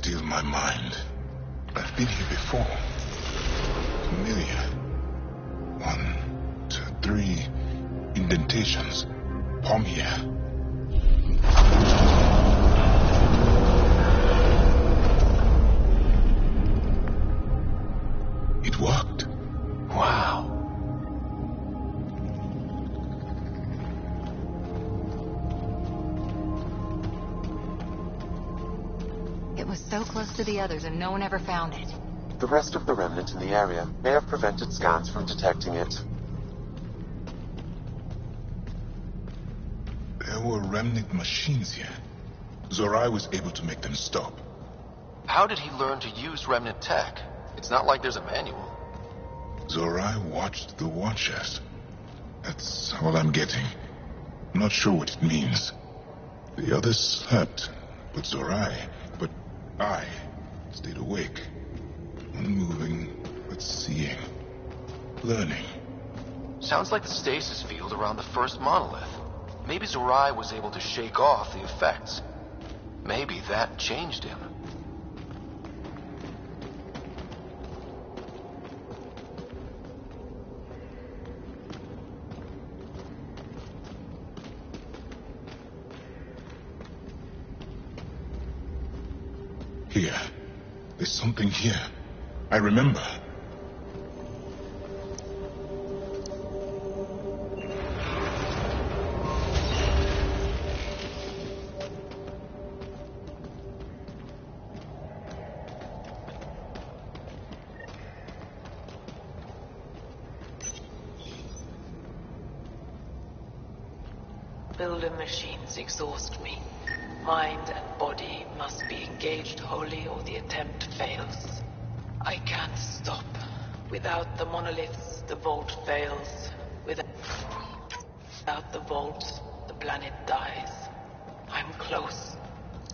steal my mind. I've been here before. Familiar. 1, 2, 3 indentations. Palm here. It worked. Wow. It was so close to the others and no one ever found it. The rest of the remnant in the area may have prevented scans from detecting it. There were remnant machines here. Zorai was able to make them stop. How did he learn to use remnant tech? It's not like there's a manual. Zorai watched the Watchers. That's all I'm getting. I'm not sure what it means. The others slept, but I stayed awake. Unmoving, but seeing. Learning. Sounds like the stasis field around the first monolith. Maybe Zorai was able to shake off the effects. Maybe that changed him. Here. There's something here. I remember. Builder machines exhaust me. Mind and body must be engaged wholly or the attempt fails. I can't stop. Without the monoliths, the vault fails. Without the vault, the planet dies. I'm close.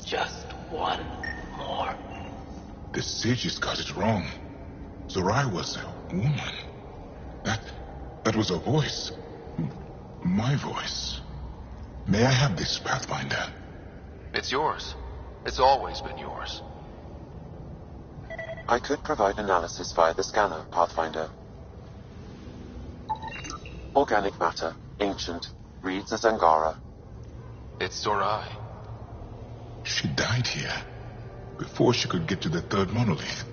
Just one more. The sages got it wrong. Zorai was a woman. That was a voice. My voice. May I have this, Pathfinder? It's yours. It's always been yours. I could provide analysis via the scanner, Pathfinder. Organic matter, ancient, reads as Angara. It's Zorai. She died here, before she could get to the third monolith.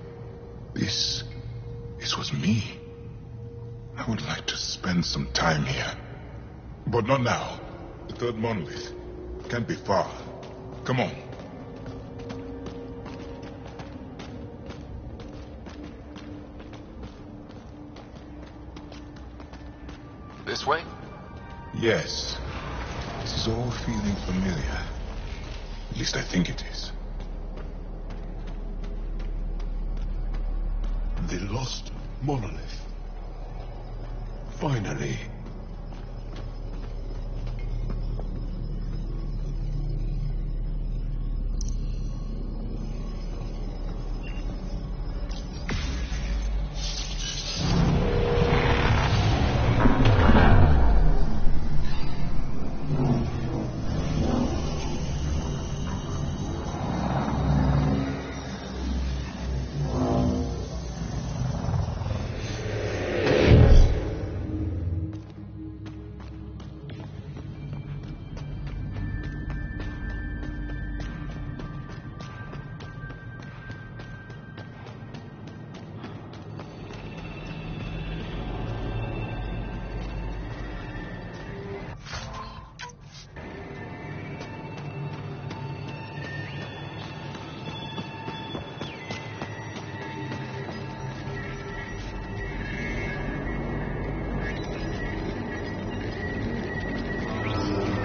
This was me. I would like to spend some time here. But not now. The third monolith can't be far. Come on. This way? Yes. This is all feeling familiar. At least I think it is. The lost monolith. Finally.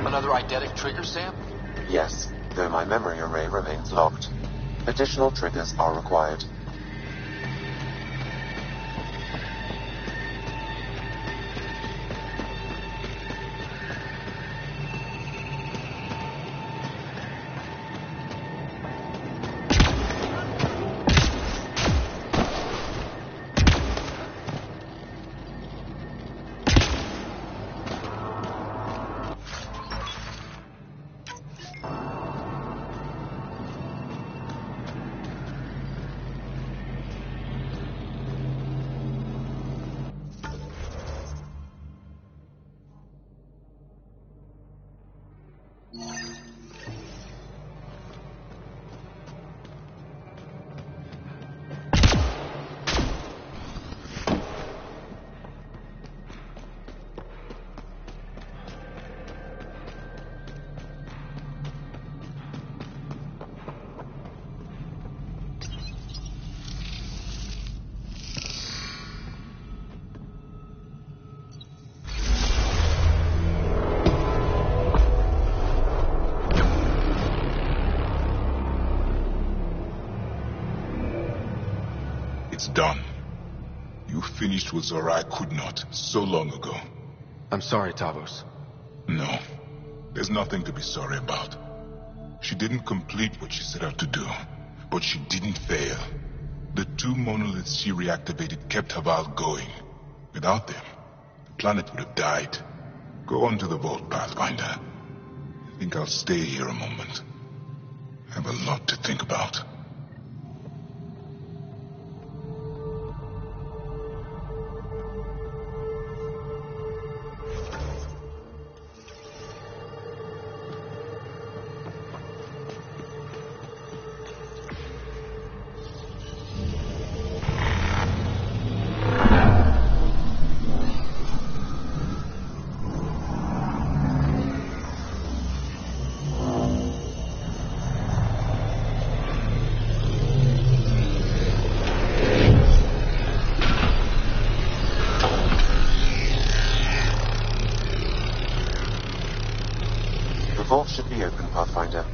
Another eidetic trigger, Sam? Yes, though my memory array remains locked. Additional triggers are required. It's done. You finished what Zorai could not so long ago. I'm sorry, Tavos. No. There's nothing to be sorry about. She didn't complete what she set out to do, but she didn't fail. The 2 monoliths she reactivated kept Haval going. Without them, the planet would have died. Go on to the vault, Pathfinder. I think I'll stay here a moment. I have a lot to think about. The vault should be open, Pathfinder.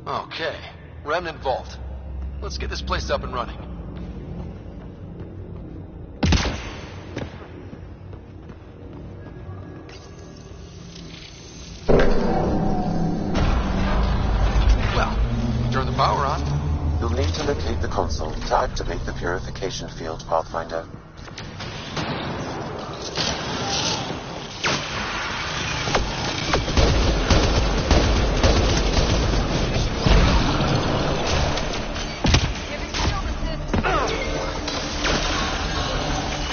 Okay, Remnant Vault. Let's get this place up and running. Well, turn the power on. You'll need to locate the console to activate the purification field, Pathfinder.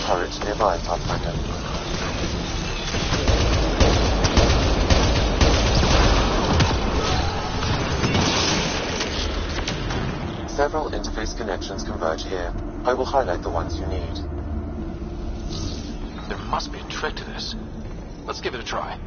Turret nearby, Pathfinder. Several interface connections converge here. I will highlight the ones you need. There must be a trick to this. Let's give it a try.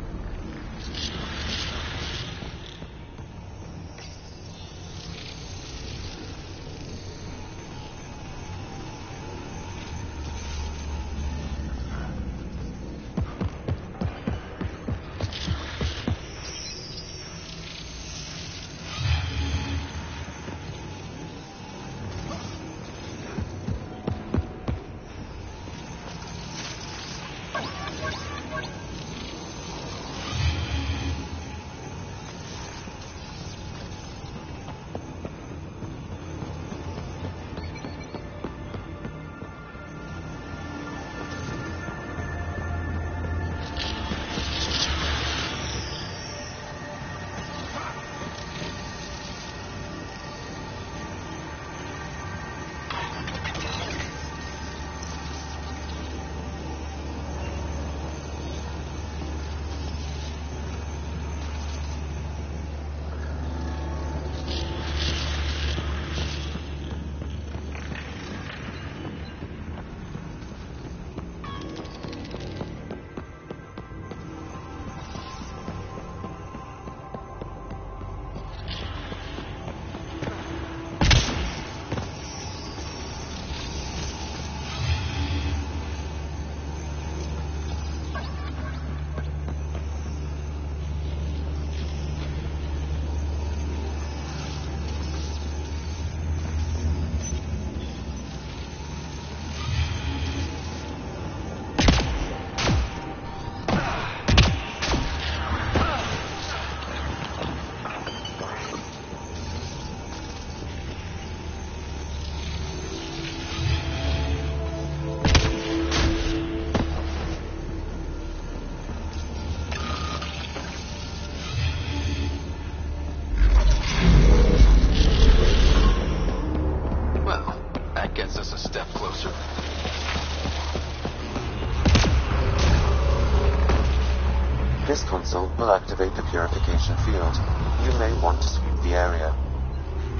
This console will activate the purification field. You may want to sweep the area.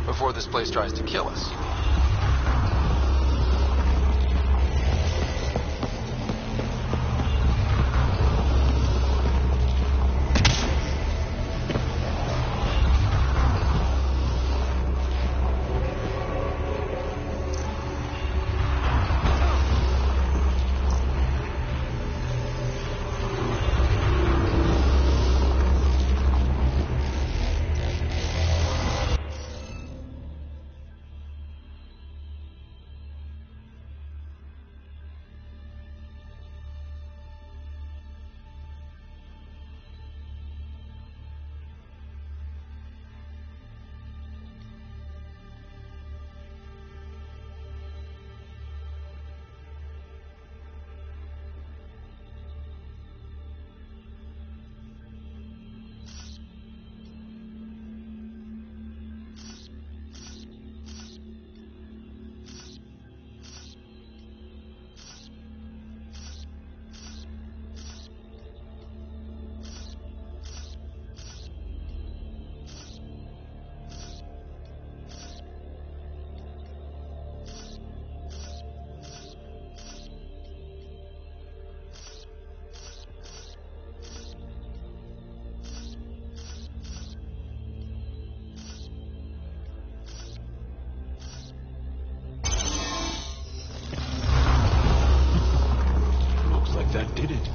Before this place tries to kill us, you mean? That did it.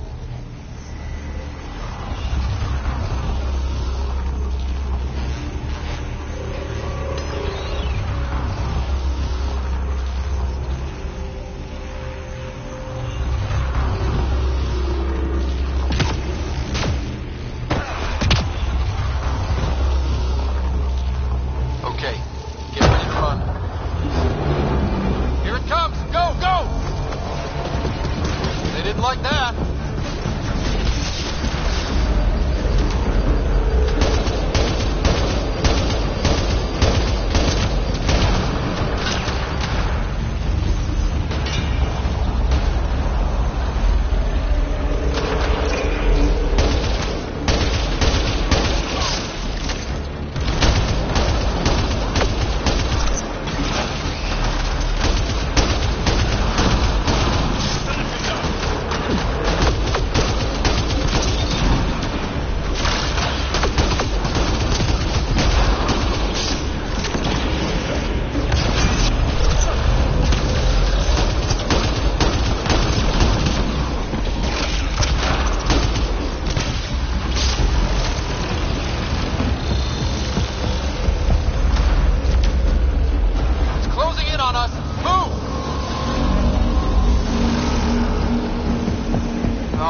Okay, get ready to run. Here it comes! Go, go! They didn't like that.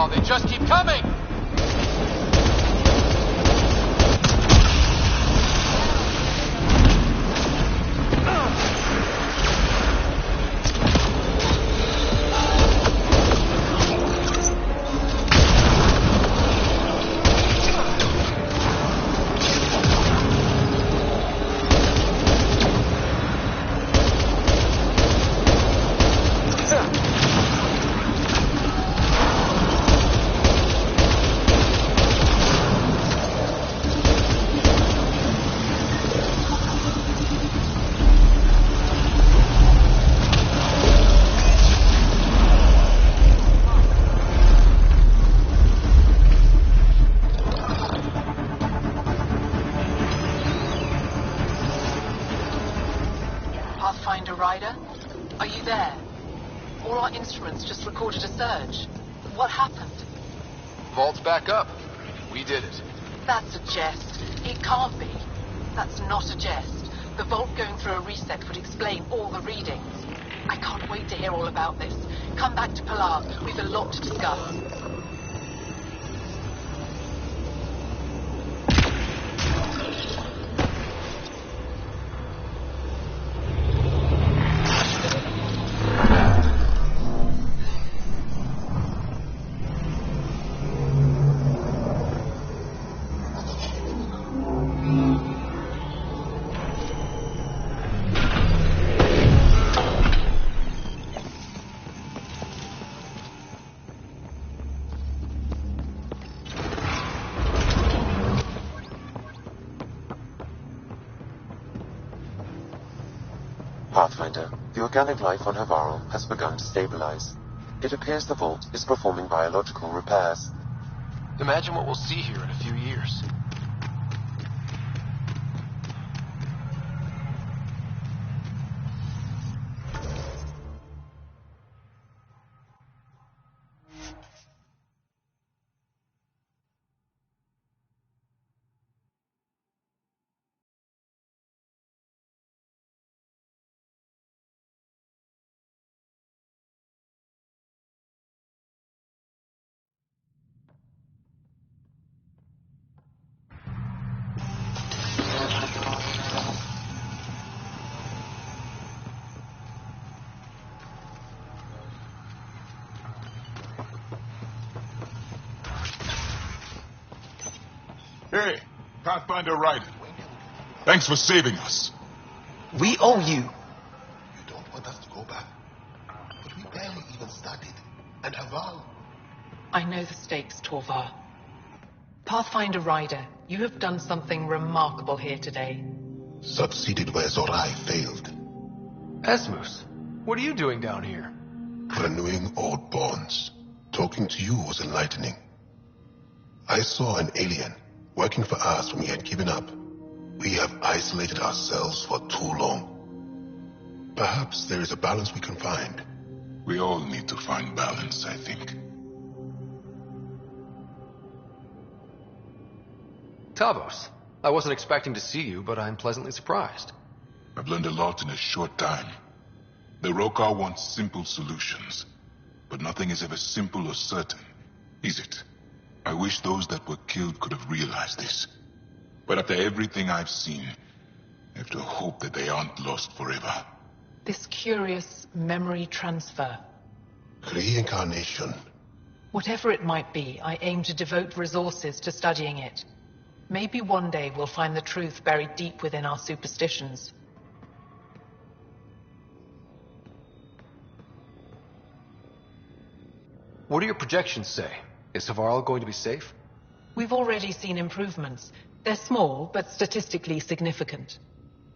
They just keep coming! Pathfinder Ryder? Are you there? All our instruments just recorded a surge. What happened? Vault's back up. We did it. That's a jest. It can't be. That's not a jest. The vault going through a reset would explain all the readings. I can't wait to hear all about this. Come back to Pilar. We've a lot to discuss. Pathfinder, the organic life on Havarl has begun to stabilize. It appears the vault is performing biological repairs. Imagine what we'll see here in a few years. Hey, Pathfinder Ryder. Thanks for saving us. We owe you. You don't want us to go back. But we barely even started. And Havarl. I know the stakes, Torvar. Pathfinder Ryder, you have done something remarkable here today. Succeeded where Zorai failed. Esmus, what are you doing down here? Renewing old bonds. Talking to you was enlightening. I saw an alien working for us when we had given up. We have isolated ourselves for too long. Perhaps there is a balance we can find. We all need to find balance, I think. Tavos, I wasn't expecting to see you, but I'm pleasantly surprised. I've learned a lot in a short time. The Rokar wants simple solutions, but nothing is ever simple or certain, is it? I wish those that were killed could have realized this. But after everything I've seen, I have to hope that they aren't lost forever. This curious memory transfer. Reincarnation. Whatever it might be, I aim to devote resources to studying it. Maybe one day we'll find the truth buried deep within our superstitions. What do your projections say? Is Havarl going to be safe? We've already seen improvements. They're small, but statistically significant.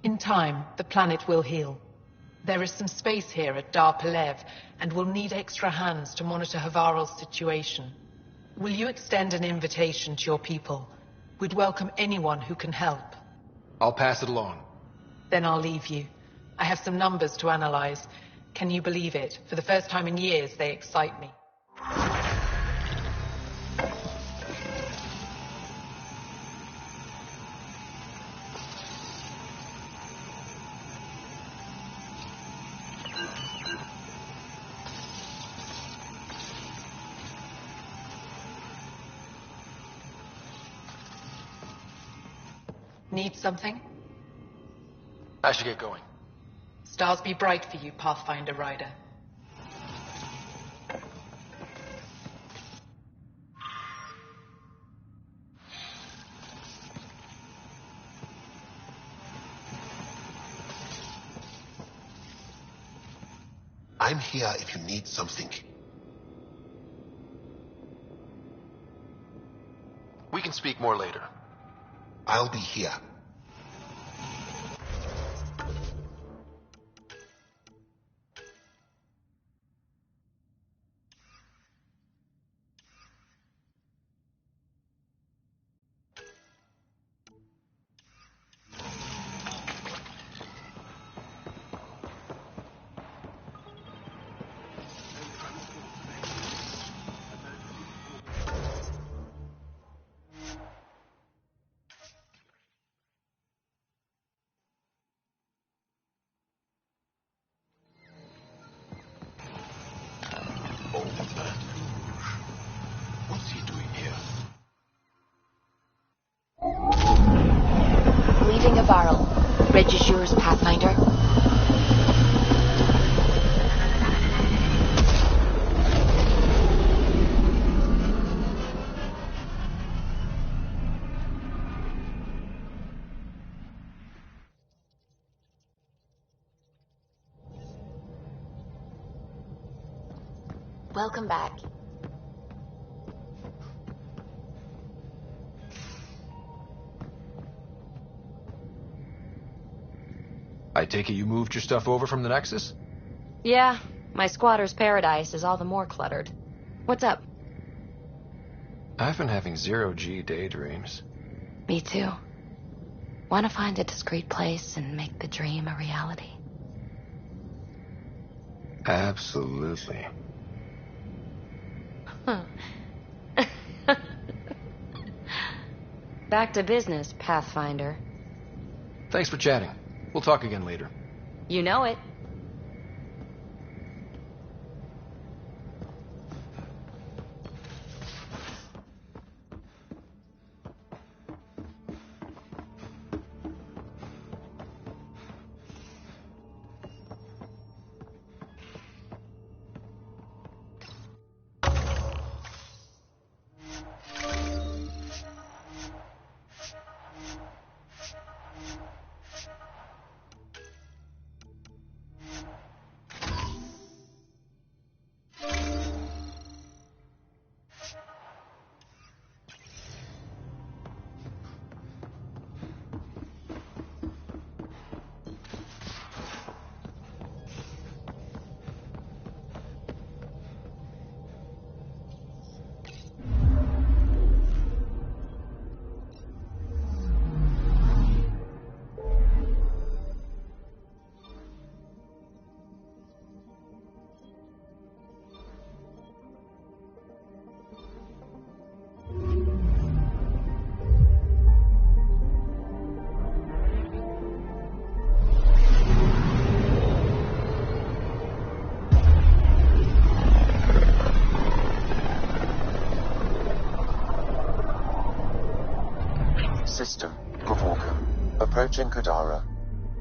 In time, the planet will heal. There is some space here at Dar Pelev, and we'll need extra hands to monitor Havarl's situation. Will you extend an invitation to your people? We'd welcome anyone who can help. I'll pass it along. Then I'll leave you. I have some numbers to analyze. Can you believe it? For the first time in years, they excite me. Need something? I should get going. Stars be bright for you, Pathfinder Ryder. I'm here if you need something. We can speak more later. I'll be here. What's he doing here? Leaving Havarl. Bridge is yours, Pathfinder. Welcome back. I I take it you moved your stuff over from the Nexus? Yeah, my squatter's paradise is all the more cluttered. What's up? I've been having zero-G daydreams. Me too. Want to find a discreet place and make the dream a reality? Absolutely. Back to business, Pathfinder. Thanks for chatting. We'll talk again later. You know it. System, Provoker. Approaching Kadara.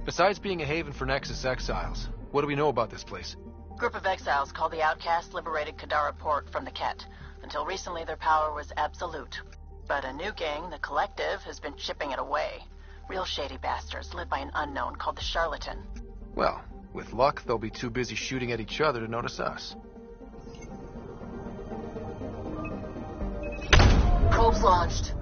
Besides being a haven for Nexus exiles, what do we know about this place? Group of exiles called the Outcasts liberated Kadara Port from the Ket. Until recently, their power was absolute. But a new gang, the Collective, has been chipping it away. Real shady bastards led by an unknown called the Charlatan. Well, with luck, they'll be too busy shooting at each other to notice us. Probes launched.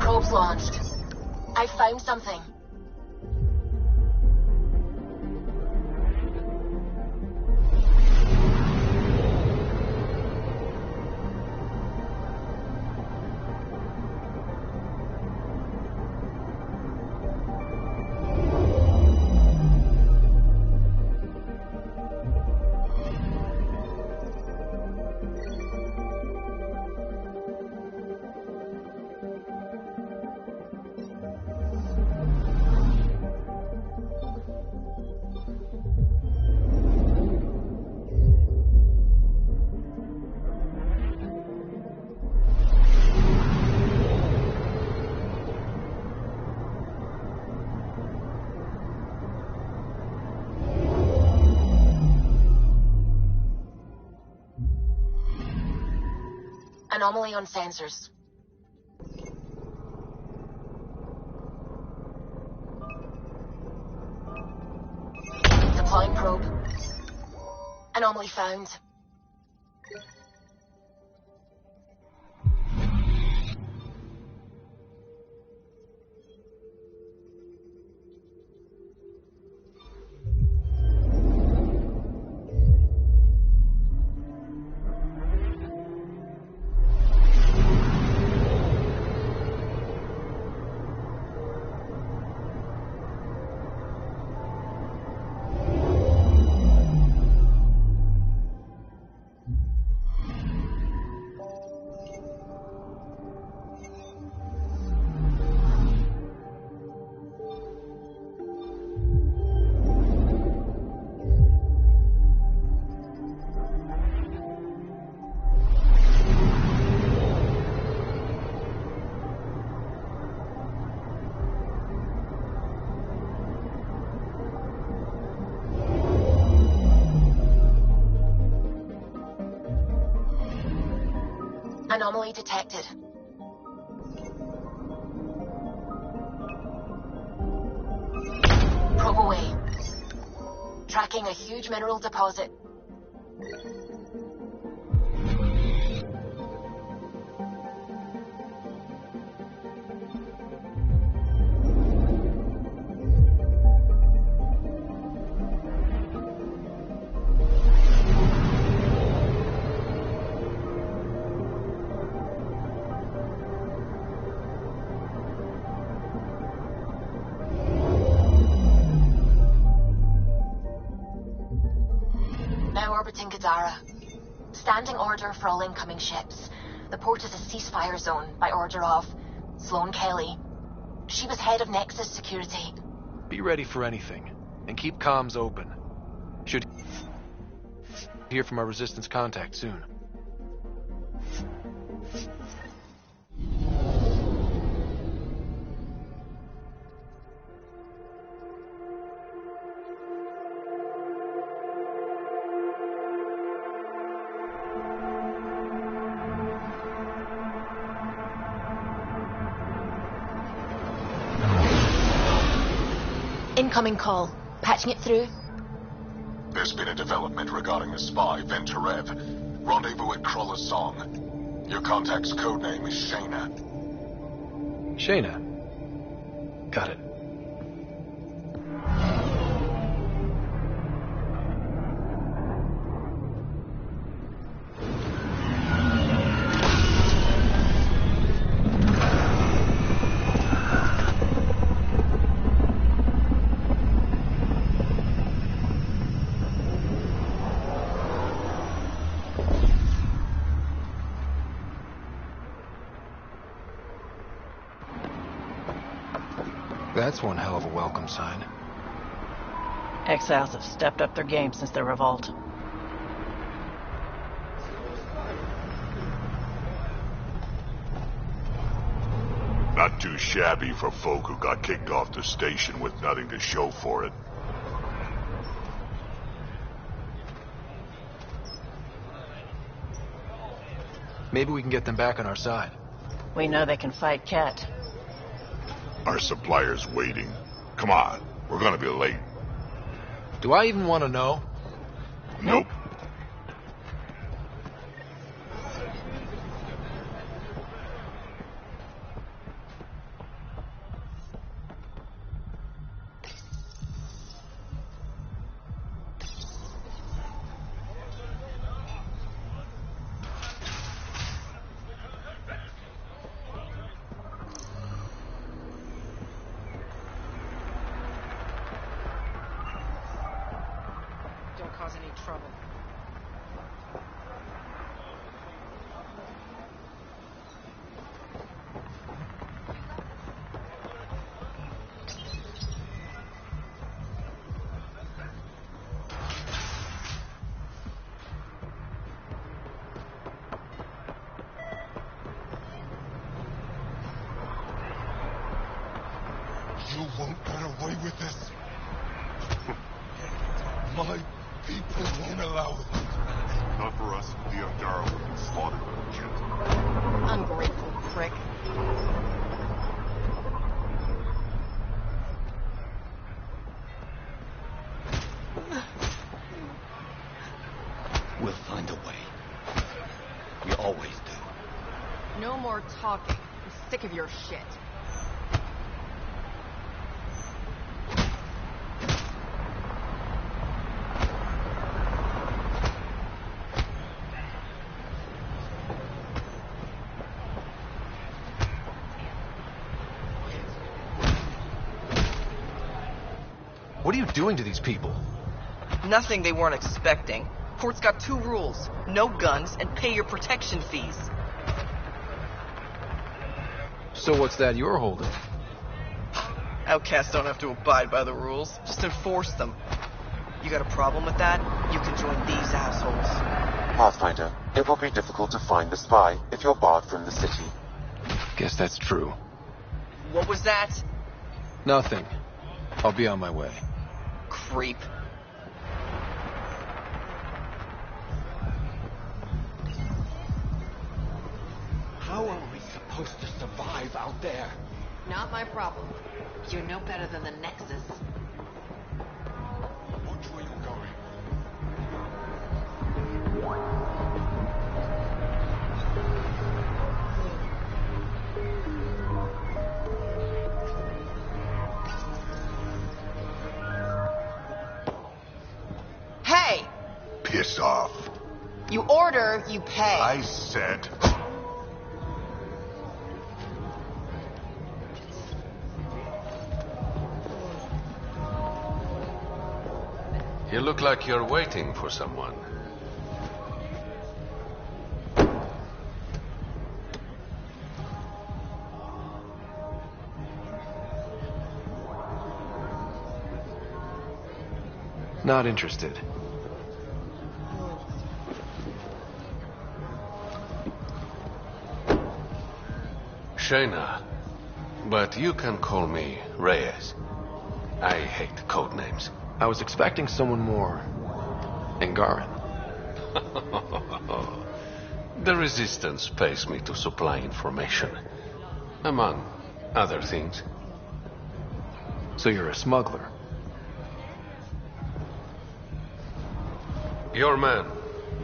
Probes launched. I found something. Anomaly on sensors. Deploying probe. Anomaly found. Anomaly detected. Probe away. Tracking a huge mineral deposit. Now orbiting Gadara. Standing order for all incoming ships. The port is a ceasefire zone by order of Sloane Kelly. She was head of Nexus Security. Be ready for anything, and keep comms open. Should hear from our Resistance contact soon. Incoming call. Patching it through. There's been a development regarding the spy, Venturev. Rendezvous at Kroller's Song. Your contact's codename is Shayna. Shayna. Got it. That's one hell of a welcome sign. Exiles have stepped up their game since their revolt. Not too shabby for folk who got kicked off the station with nothing to show for it. Maybe we can get them back on our side. We know they can fight Ket. Our supplier's waiting. Come on, we're gonna be late. Do I even want to know? Nope. Cause any trouble. You won't get away with this. My people won't allow it. Not for us. The Undara will be slaughtered on the jet. Ungrateful prick. We'll find a way. We always do. No more talking. I'm sick of your shit. What are you doing to these people? Nothing they weren't expecting. Port's got 2 rules. No guns and pay your protection fees. So what's that you're holding? Outcasts don't have to abide by the rules. Just enforce them. You got a problem with that? You can join these assholes. Pathfinder, it will be difficult to find the spy if you're barred from the city. Guess that's true. What was that? Nothing. I'll be on my way. Creep. How are we supposed to survive out there? Not my problem. You're no better than the Nexus. Watch where you're going. Hey! Piss off. You order, you pay. I said... You look like you're waiting for someone. Not interested. Shayna, but you can call me Reyes. I hate code names. I was expecting someone more. Angaran. The Resistance pays me to supply information, among other things. So you're a smuggler? Your man,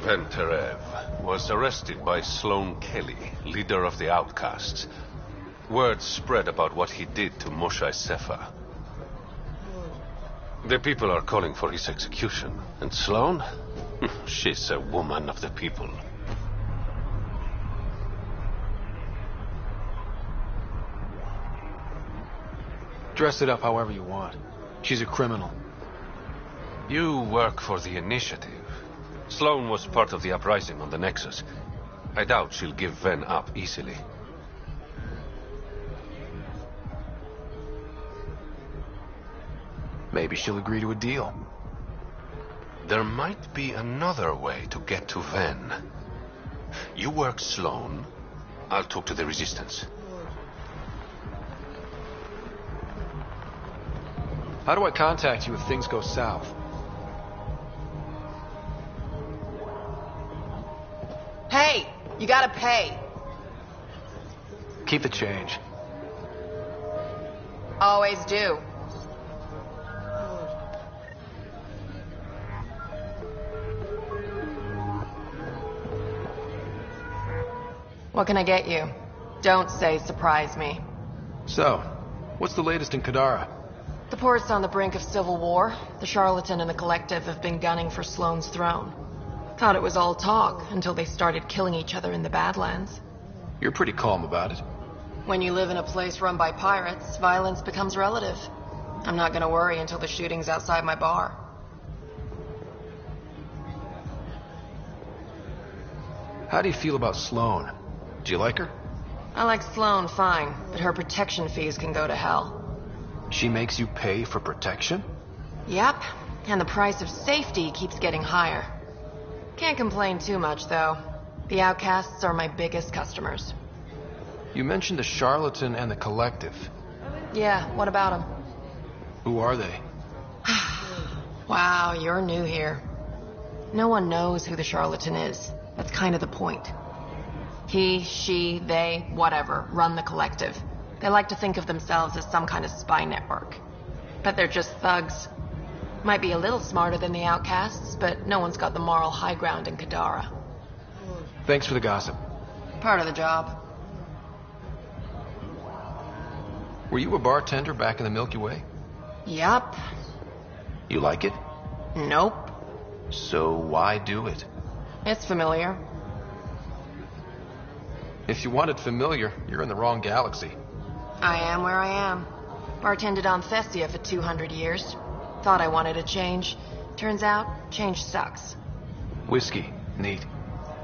Venterev, was arrested by Sloane Kelly, leader of the Outcasts. Word spread about what he did to Moshae Sefa. The people are calling for his execution. And Sloane? She's a woman of the people. Dress it up however you want. She's a criminal. You work for the Initiative. Sloane was part of the uprising on the Nexus. I doubt she'll give Ven up easily. Maybe she'll agree to a deal. There might be another way to get to Ven. You work Sloane. I'll talk to the Resistance. How do I contact you if things go south? Hey, you gotta pay. Keep the change. Always do. What can I get you? Don't say surprise me. So, what's the latest in Kadara? The port's on the brink of civil war. The Charlatan and the Collective have been gunning for Sloane's throne. Thought it was all talk until they started killing each other in the Badlands. You're pretty calm about it. When you live in a place run by pirates, violence becomes relative. I'm not gonna worry until the shooting's outside my bar. How do you feel about Sloane? Do you like her? I like Sloane fine, but her protection fees can go to hell. She makes you pay for protection? Yep, and the price of safety keeps getting higher. Can't complain too much, though. The Outcasts are my biggest customers. You mentioned the Charlatan and the Collective. Yeah, what about them? Who are they? Wow, you're new here. No one knows who the Charlatan is. That's kind of the point. He, she, they, whatever, run the Collective. They like to think of themselves as some kind of spy network. But they're just thugs. Might be a little smarter than the Outcasts, but no one's got the moral high ground in Kadara. Thanks for the gossip. Part of the job. Were you a bartender back in the Milky Way? Yup. You like it? Nope. So why do it? It's familiar. If you want it familiar, you're in the wrong galaxy. I am where I am. Bartended on Thessia for 200 years. Thought I wanted a change. Turns out, change sucks. Whiskey. Neat.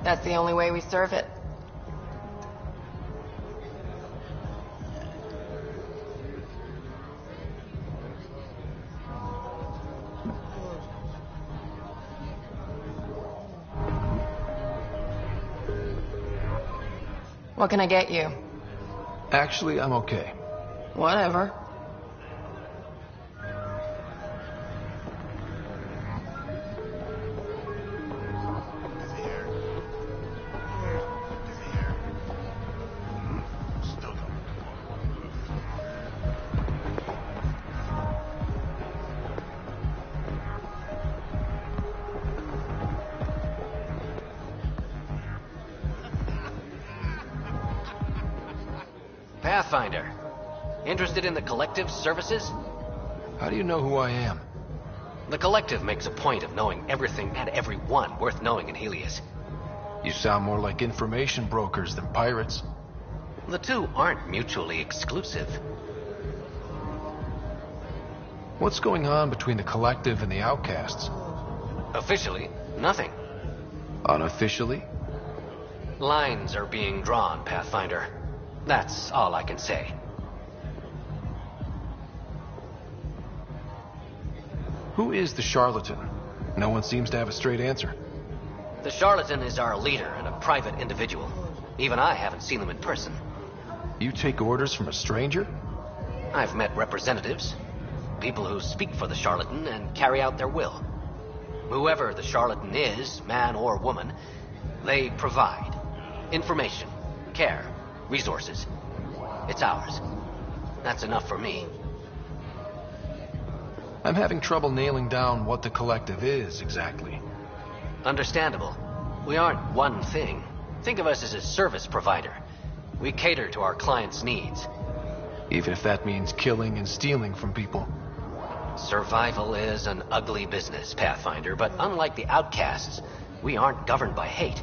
That's the only way we serve it. What can I get you? Actually, I'm okay. Whatever. Pathfinder. Interested in the Collective's services? How do you know who I am? The Collective makes a point of knowing everything and everyone worth knowing in Helios. You sound more like information brokers than pirates. The two aren't mutually exclusive. What's going on between the Collective and the Outcasts? Officially, nothing. Unofficially? Lines are being drawn, Pathfinder. That's all I can say. Who is the charlatan? No one seems to have a straight answer. The charlatan is our leader and a private individual. Even I haven't seen him in person. You take orders from a stranger? I've met representatives. People who speak for the charlatan and carry out their will. Whoever the charlatan is, man or woman, they provide information, care, resources. It's ours. That's enough for me. I'm having trouble nailing down what the collective is exactly. Understandable. We aren't one thing. Think of us as a service provider. We cater to our clients' needs. Even if that means killing and stealing from people. Survival is an ugly business, Pathfinder, but unlike the outcasts, we aren't governed by hate.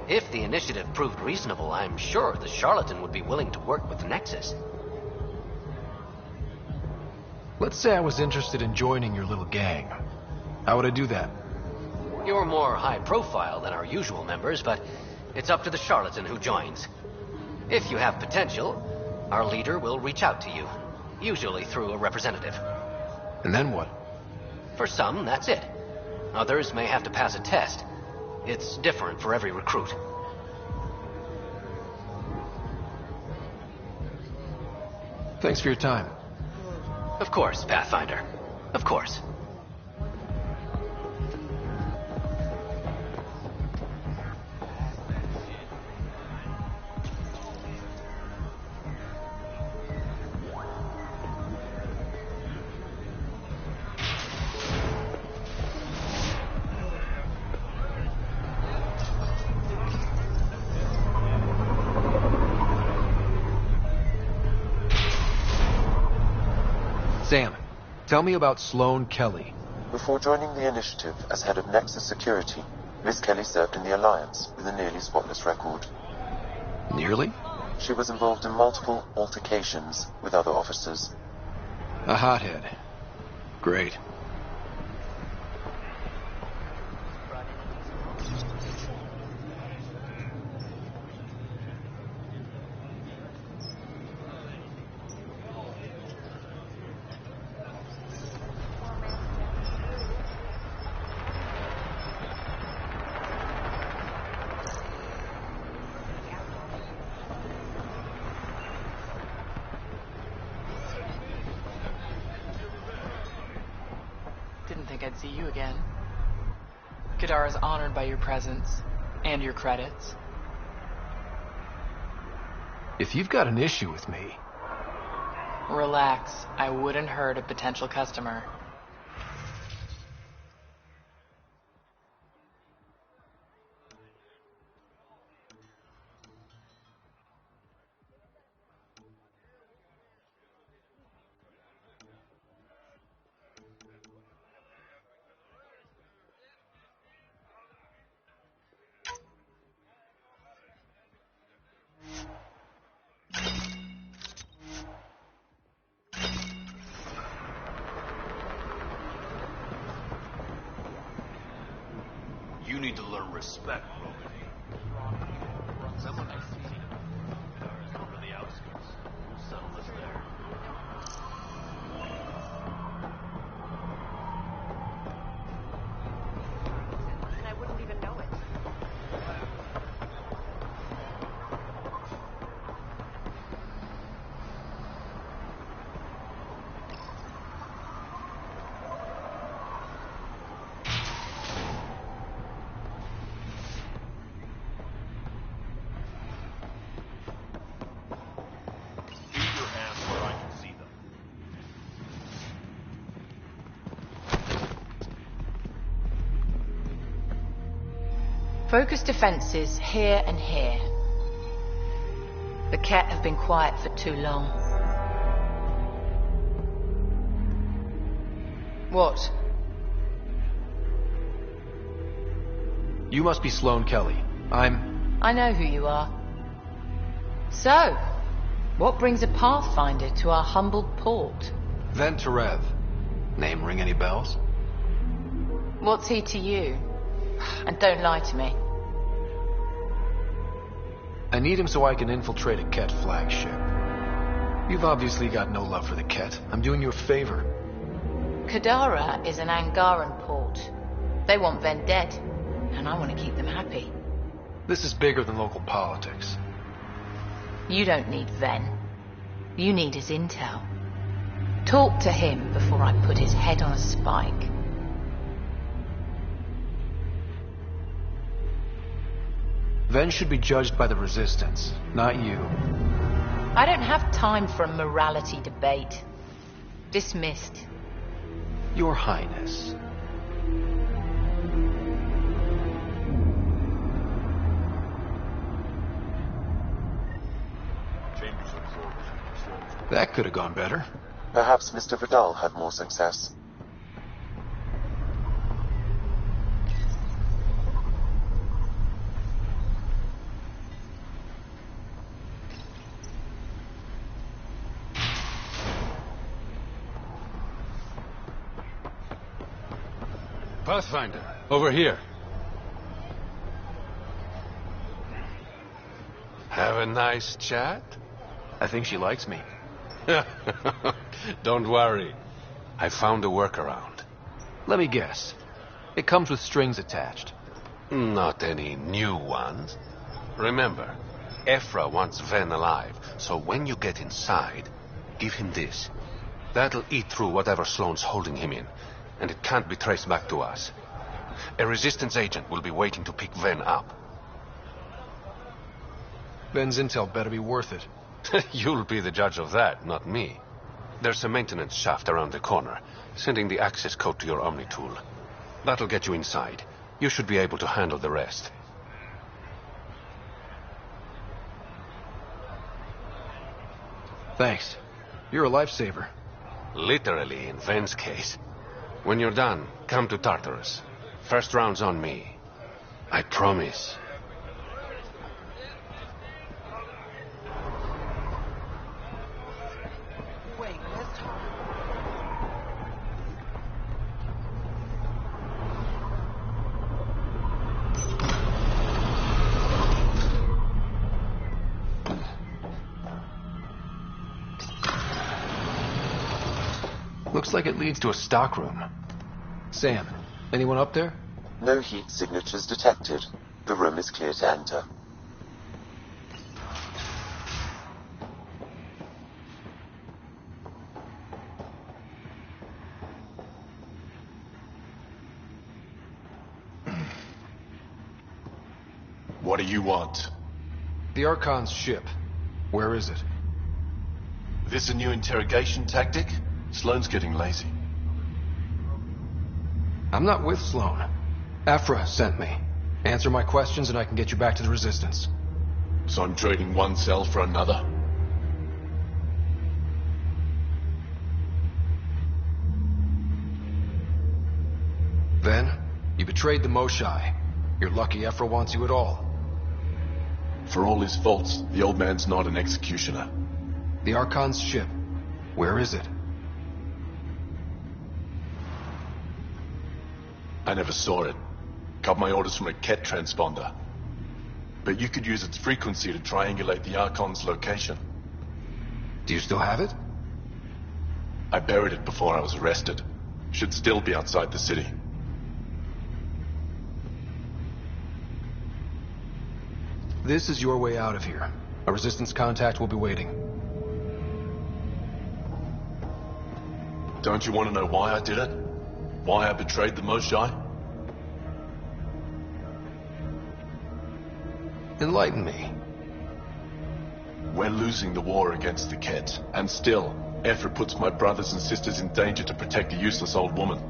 If the initiative proved reasonable, I'm sure the charlatan would be willing to work with Nexus. Let's say I was interested in joining your little gang. How would I do that? You're more high profile than our usual members, but it's up to the charlatan who joins. If you have potential, our leader will reach out to you, usually through a representative. And then what? For some, that's it. Others may have to pass a test. It's different for every recruit. Thanks for your time. Of course, Pathfinder. Of course. Sam, tell me about Sloane Kelly. Before joining the initiative as head of Nexus Security, Miss Kelly served in the Alliance with a nearly spotless record. Nearly? She was involved in multiple altercations with other officers. A hothead. Great. Didn't think I'd see you again. Kadara's honored by your presence and your credits. If you've got an issue with me... Relax. I wouldn't hurt a potential customer. You need to learn respect, Roman. Someone I see over the outskirts. We'll settle this there. And I wouldn't even know it. Focus defenses here and here. The Ket have been quiet for too long. What? You must be Sloane Kelly. I know who you are. So, what brings a Pathfinder to our humble port? Venterev. Name ring any bells? What's he to you? And don't lie to me. I need him so I can infiltrate a Ket flagship. You've obviously got no love for the Ket. I'm doing you a favor. Kadara is an Angaran port. They want Ven dead, and I want to keep them happy. This is bigger than local politics. You don't need Ven. You need his intel. Talk to him before I put his head on a spike. Ven should be judged by the Resistance, not you. I don't have time for a morality debate. Dismissed. Your Highness. That could have gone better. Perhaps Mr. Vidal had more success. Pathfinder, over here. Have a nice chat? I think she likes me. Don't worry. I found a workaround. Let me guess. It comes with strings attached. Not any new ones. Remember, Ephra wants Ven alive, so when you get inside, give him this. That'll eat through whatever Sloane's holding him in, and it can't be traced back to us. A Resistance agent will be waiting to pick Ven up. Ven's intel better be worth it. You'll be the judge of that, not me. There's a maintenance shaft around the corner, sending the access code to your Omni tool. That'll get you inside. You should be able to handle the rest. Thanks. You're a lifesaver. Literally, in Ven's case. When you're done, come to Tartarus. First round's on me. I promise. Wait, where's Tom? Looks like it leads to a stockroom. Sam, anyone up there? No heat signatures detected. The room is clear to enter. What do you want? The Archon's ship. Where is it? This a new interrogation tactic? Sloane's getting lazy. I'm not with Sloane. Ephra sent me. Answer my questions and I can get you back to the Resistance. So I'm trading one cell for another? Then, you betrayed the Moshae. You're lucky Ephra wants you at all. For all his faults, the old man's not an executioner. The Archon's ship. Where is it? I never saw it. Got my orders from a Ket transponder. But you could use its frequency to triangulate the Archon's location. Do you still have it? I buried it before I was arrested. Should still be outside the city. This is your way out of here. A Resistance contact will be waiting. Don't you want to know why I did it? Why I betrayed the Moshae? Enlighten me. We're losing the war against the Ket, and still, Ephra puts my brothers and sisters in danger to protect a useless old woman.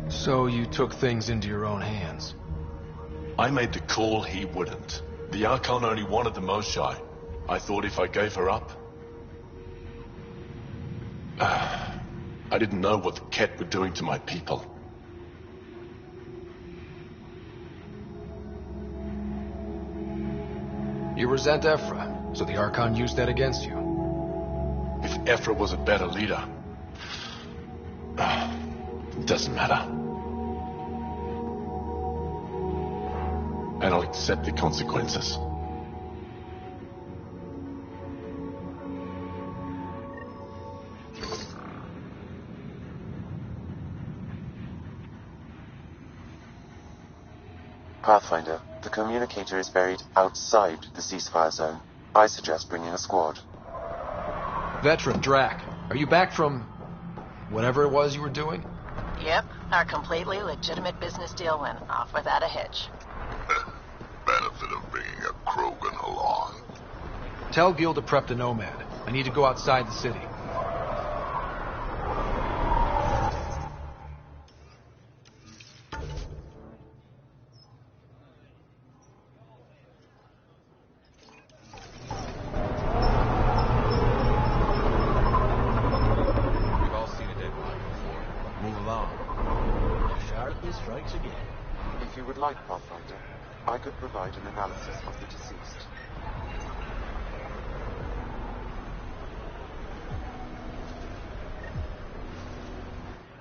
So you took things into your own hands. I made the call he wouldn't. The Archon only wanted the Moshae. I thought if I gave her up... I didn't know what the Ket were doing to my people. You resent Ephra, so the Archon used that against you. If Ephra was a better leader... It doesn't matter. and I'll accept the consequences. Pathfinder, the communicator is buried outside the ceasefire zone. I suggest bringing a squad. Veteran Drac, are you back from whatever it was you were doing? Yep, our completely legitimate business deal went off without a hitch. Benefit of bringing a Krogan along. Tell Gil to prep the Nomad. I need to go outside the city. If you would like, Pathfinder, I could provide an analysis of the deceased.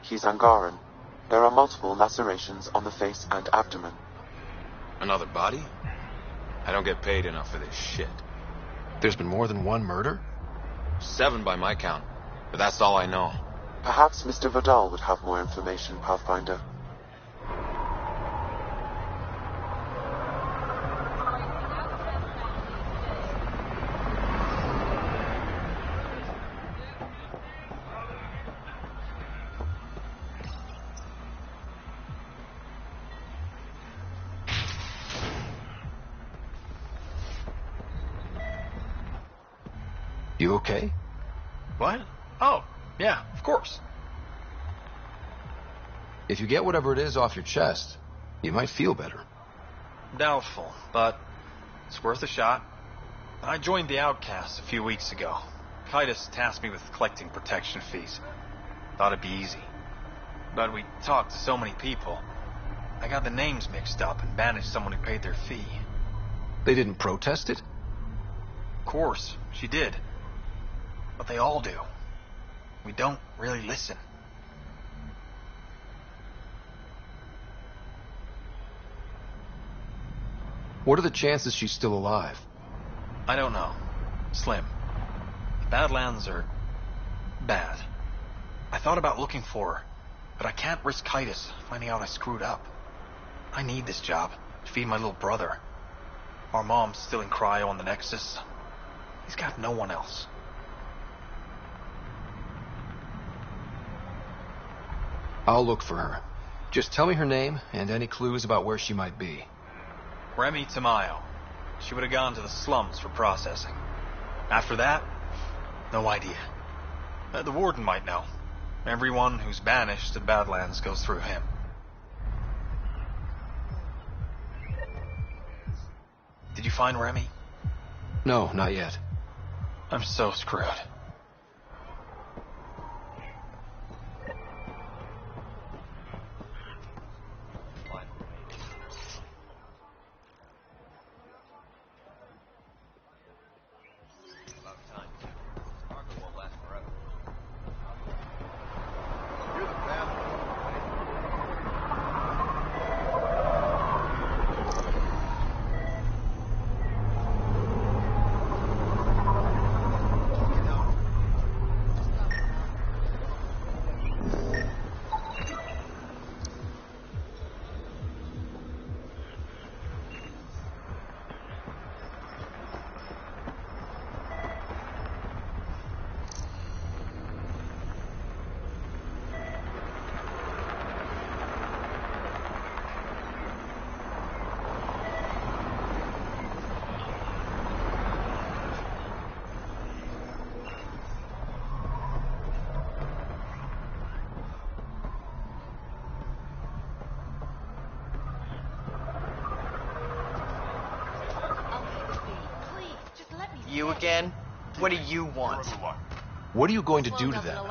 He's Angaran. There are multiple lacerations on the face and abdomen. Another body? I don't get paid enough for this shit. There's been more than one murder? 7 by my count, but that's all I know. Perhaps Mr. Vidal would have more information, Pathfinder. You okay? What? Oh, yeah, of course. If you get whatever it is off your chest, you might feel better. Doubtful, but it's worth a shot. I joined the Outcasts a few weeks ago. Titus tasked me with collecting protection fees. Thought it'd be easy. But we talked to so many people. I got the names mixed up and banished someone who paid their fee. They didn't protest it? Of course, she did. But they all do. We don't really listen. What are the chances she's still alive? I don't know. Slim. Badlands are bad. I thought about looking for her, but I can't risk Titus finding out I screwed up. I need this job to feed my little brother. Our mom's still in cryo on the Nexus. He's got no one else. I'll look for her. Just tell me her name and any clues about where she might be. Remy Tamayo. She would have gone to the slums for processing. After that, no idea. The warden might know. Everyone who's banished to the Badlands goes through him. Did you find Remy? No, not yet. I'm so screwed. You again? What do you want? What are you going to do to them?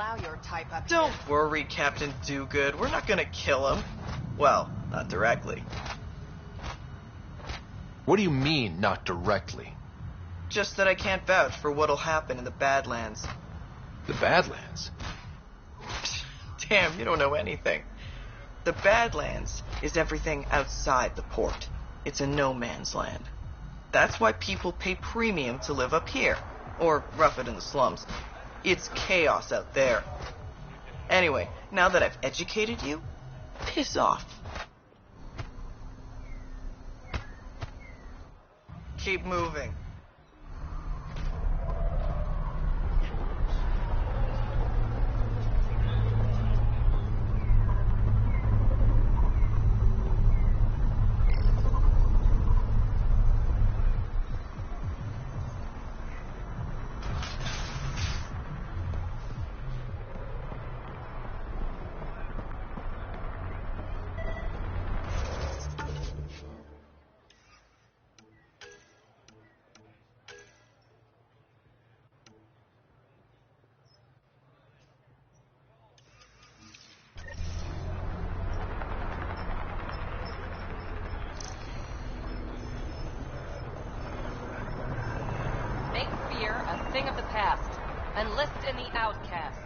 Don't worry, Captain Do-Good. We're not gonna kill him. Well, not directly. What do you mean, not directly? Just that I can't vouch for what'll happen in the Badlands. The Badlands? Damn, you don't know anything. The Badlands is everything outside the port. It's a no man's land. That's why people pay premium to live up here, or rough it in the slums. It's chaos out there. Anyway, now that I've educated you, piss off. Keep moving. Thing of the past. Enlist in the outcasts.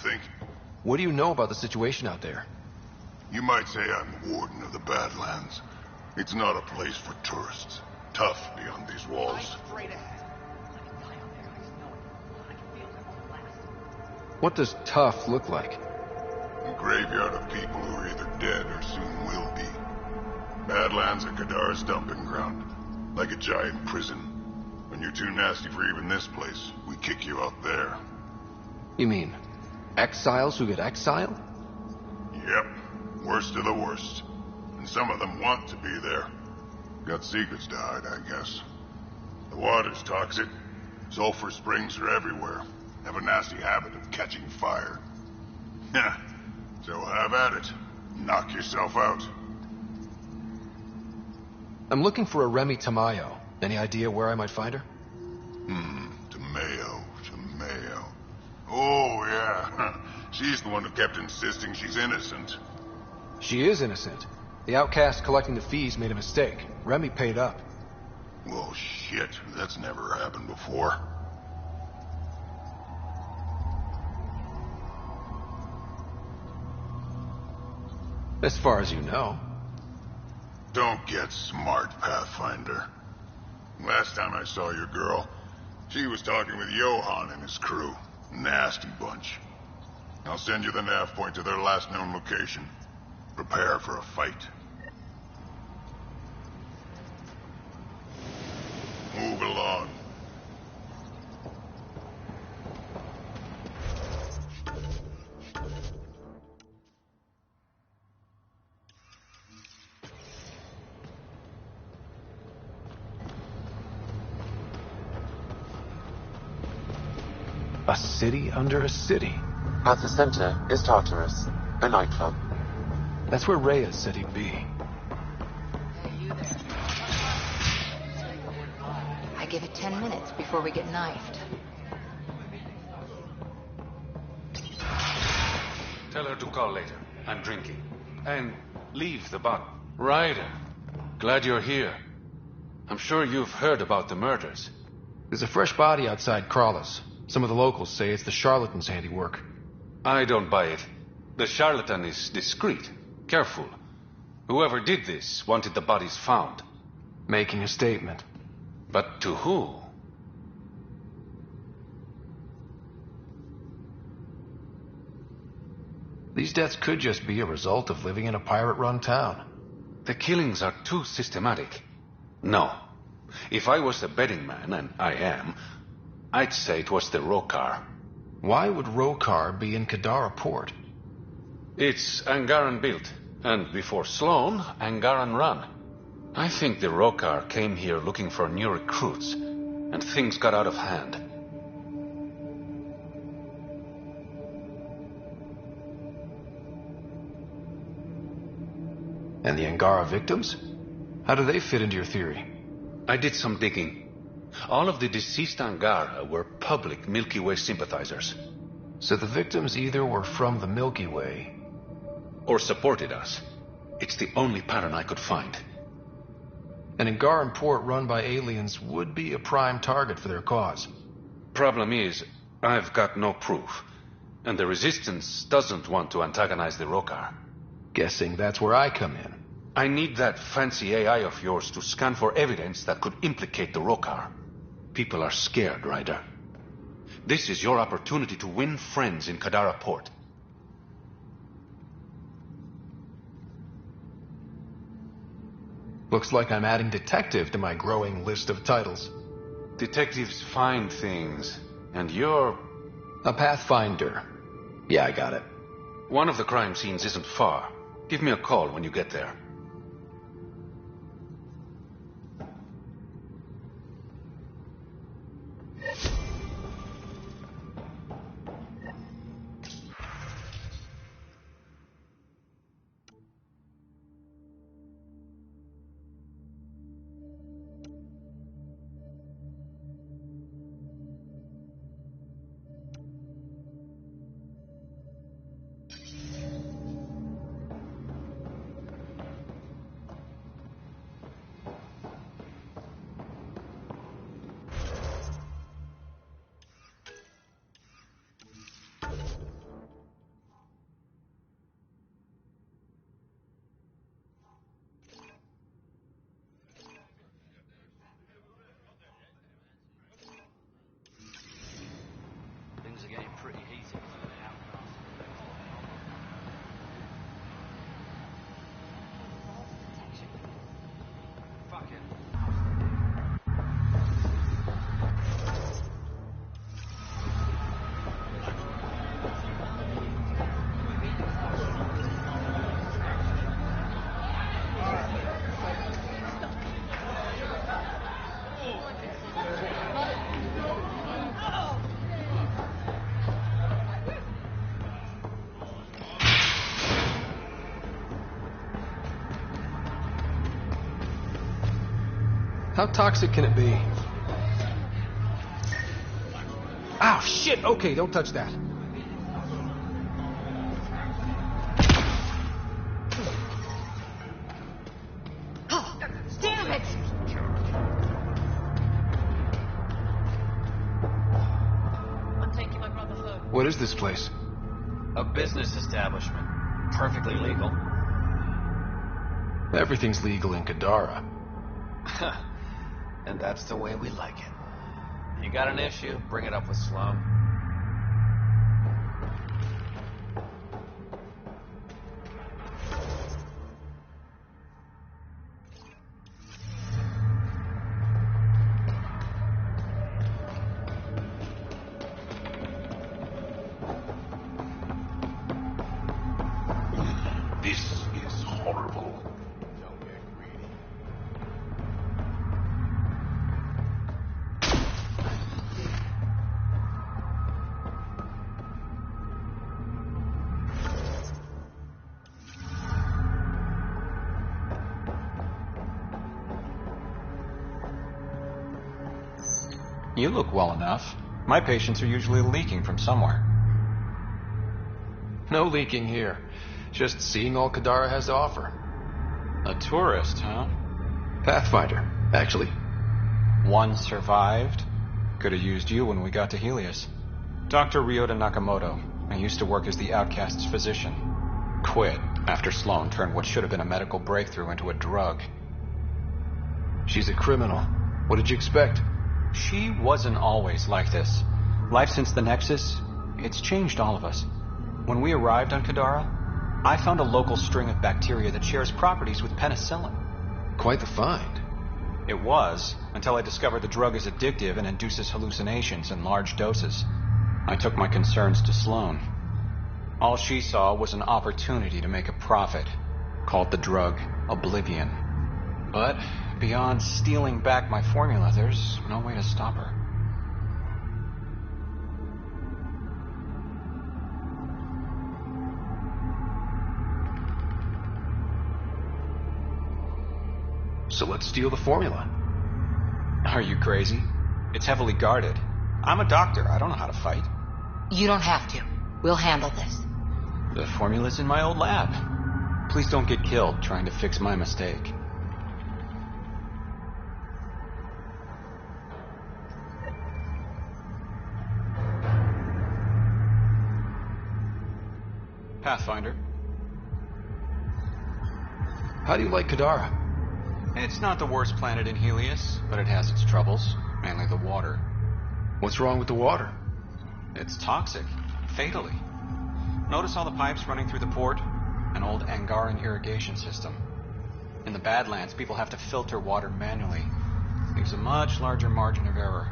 Think? What do you know about the situation out there? You might say I'm warden of the Badlands. It's not a place for tourists. Tough beyond these walls. What does tough look like? A graveyard of people who are either dead or soon will be. Badlands are Kadar's dumping ground. Like a giant prison. When you're too nasty for even this place, we kick you out there. You mean exiles who get exiled? Yep. Worst of the worst. And some of them want to be there. Got secrets to hide, I guess. The water's toxic. Sulfur springs are everywhere. Have a nasty habit of catching fire. So have at it. Knock yourself out. I'm looking for a Remy Tamayo. Any idea where I might find her? Tamayo. Oh, yeah. She's the one who kept insisting she's innocent. She is innocent. The outcast collecting the fees made a mistake. Remy paid up. Well, shit. That's never happened before. As far as you know. Don't get smart, Pathfinder. Last time I saw your girl, she was talking with Johan and his crew. Nasty bunch. I'll send you the nav point to their last known location. Prepare for a fight. A city under a city. At the center is Tartarus, a nightclub. That's where Reyes said he'd be. I give it 10 minutes before we get knifed. Tell her to call later. I'm drinking. And leave the bottle. Ryder, glad you're here. I'm sure you've heard about the murders. There's a fresh body outside Crawlers. Some of the locals say it's the charlatan's handiwork. I don't buy it. The charlatan is discreet, careful. Whoever did this wanted the bodies found. Making a statement. But to who? These deaths could just be a result of living in a pirate-run town. The killings are too systematic. No. If I was a betting man, and I am, I'd say it was the Rokar. Why would Rokar be in Kadara port? It's Angaran built, and before Sloan, Angaran run. I think the Rokar came here looking for new recruits, and things got out of hand. And the Angara victims? How do they fit into your theory? I did some digging. All of the deceased Angara were public Milky Way sympathizers. So the victims either were from the Milky Way... or supported us. It's the only pattern I could find. An Angaran port run by aliens would be a prime target for their cause. Problem is, I've got no proof. And the Resistance doesn't want to antagonize the Rokar. Guessing that's where I come in. I need that fancy AI of yours to scan for evidence that could implicate the Rokar. People are scared, Ryder. This is your opportunity to win friends in Kadara Port. Looks like I'm adding detective to my growing list of titles. Detectives find things, and you're... a pathfinder. Yeah, I got it. One of the crime scenes isn't far. Give me a call when you get there. Things are getting pretty heated for the outcast. Fuck it. How toxic can it be? Ow, shit! Okay, don't touch that. Damn it! I'm taking my brother home. What is this place? A business establishment. Perfectly legal. Everything's legal in Kadara. And that's the way we like it. You got an issue? Bring it up with Sloan. This is horrible. You look well enough. My patients are usually leaking from somewhere. No leaking here. Just seeing all Kadara has to offer. A tourist, huh? Pathfinder, actually. One survived. Could have used you when we got to Helios. Dr. Ryota Nakamoto. I used to work as the Outcast's physician. Quit after Sloan turned what should have been a medical breakthrough into a drug. She's a criminal. What did you expect? She wasn't always like this. Life since the Nexus, it's changed all of us. When we arrived on Kadara, I found a local string of bacteria that shares properties with penicillin. Quite the find. It was, until I discovered the drug is addictive and induces hallucinations in large doses. I took my concerns to Sloan. All she saw was an opportunity to make a profit, called the drug Oblivion. But beyond stealing back my formula, there's no way to stop her. So let's steal the formula. Are you crazy? It's heavily guarded. I'm a doctor. I don't know how to fight. You don't have to. We'll handle this. The formula's in my old lab. Please don't get killed trying to fix my mistake. Pathfinder. How do you like Kadara? It's not the worst planet in Helios, but it has its troubles, mainly the water. What's wrong with the water? It's toxic, fatally. Notice all the pipes running through the port? An old Angaran irrigation system. In the Badlands, people have to filter water manually. Leaves a much larger margin of error.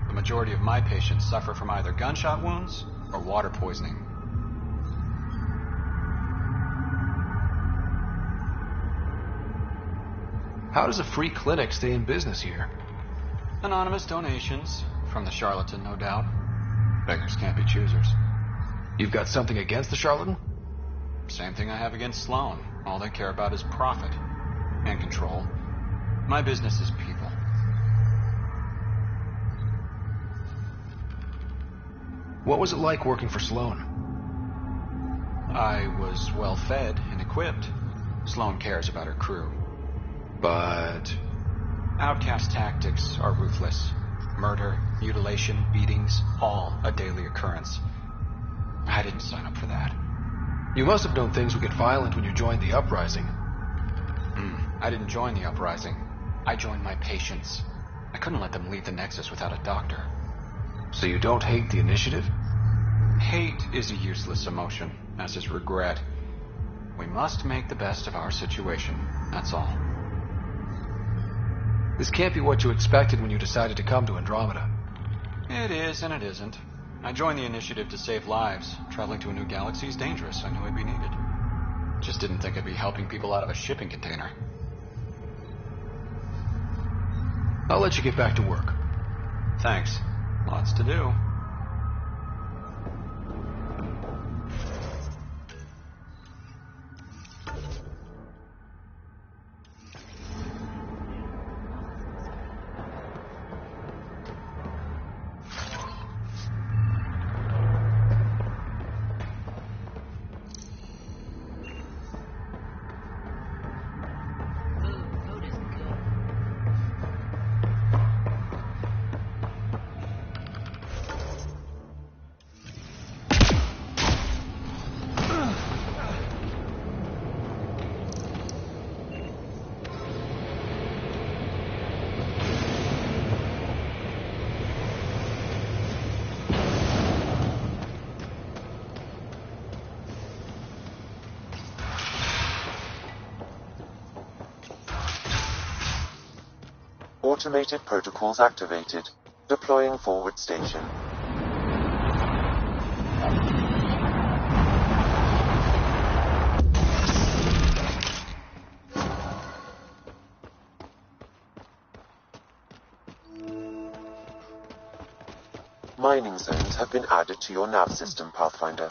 The majority of my patients suffer from either gunshot wounds or water poisoning. How does a free clinic stay in business here? Anonymous donations. From the charlatan, no doubt. Beggars can't be choosers. You've got something against the charlatan? Same thing I have against Sloan. All they care about is profit. And control. My business is people. What was it like working for Sloan? I was well fed and equipped. Sloan cares about her crew. But Outcast tactics are ruthless. Murder, mutilation, beatings, all a daily occurrence. I didn't sign up for that. You must have known things would get violent when you joined the Uprising. I didn't join the Uprising. I joined my patients. I couldn't let them leave the Nexus without a doctor. So you don't hate the Initiative? Hate is a useless emotion, as is regret. We must make the best of our situation, that's all. This can't be what you expected when you decided to come to Andromeda. It is and it isn't. I joined the Initiative to save lives. Traveling to a new galaxy is dangerous. I knew I'd be needed. Just didn't think I'd be helping people out of a shipping container. I'll let you get back to work. Thanks. Lots to do. Automated protocols activated. Deploying forward station. Mining zones have been added to your nav system, Pathfinder.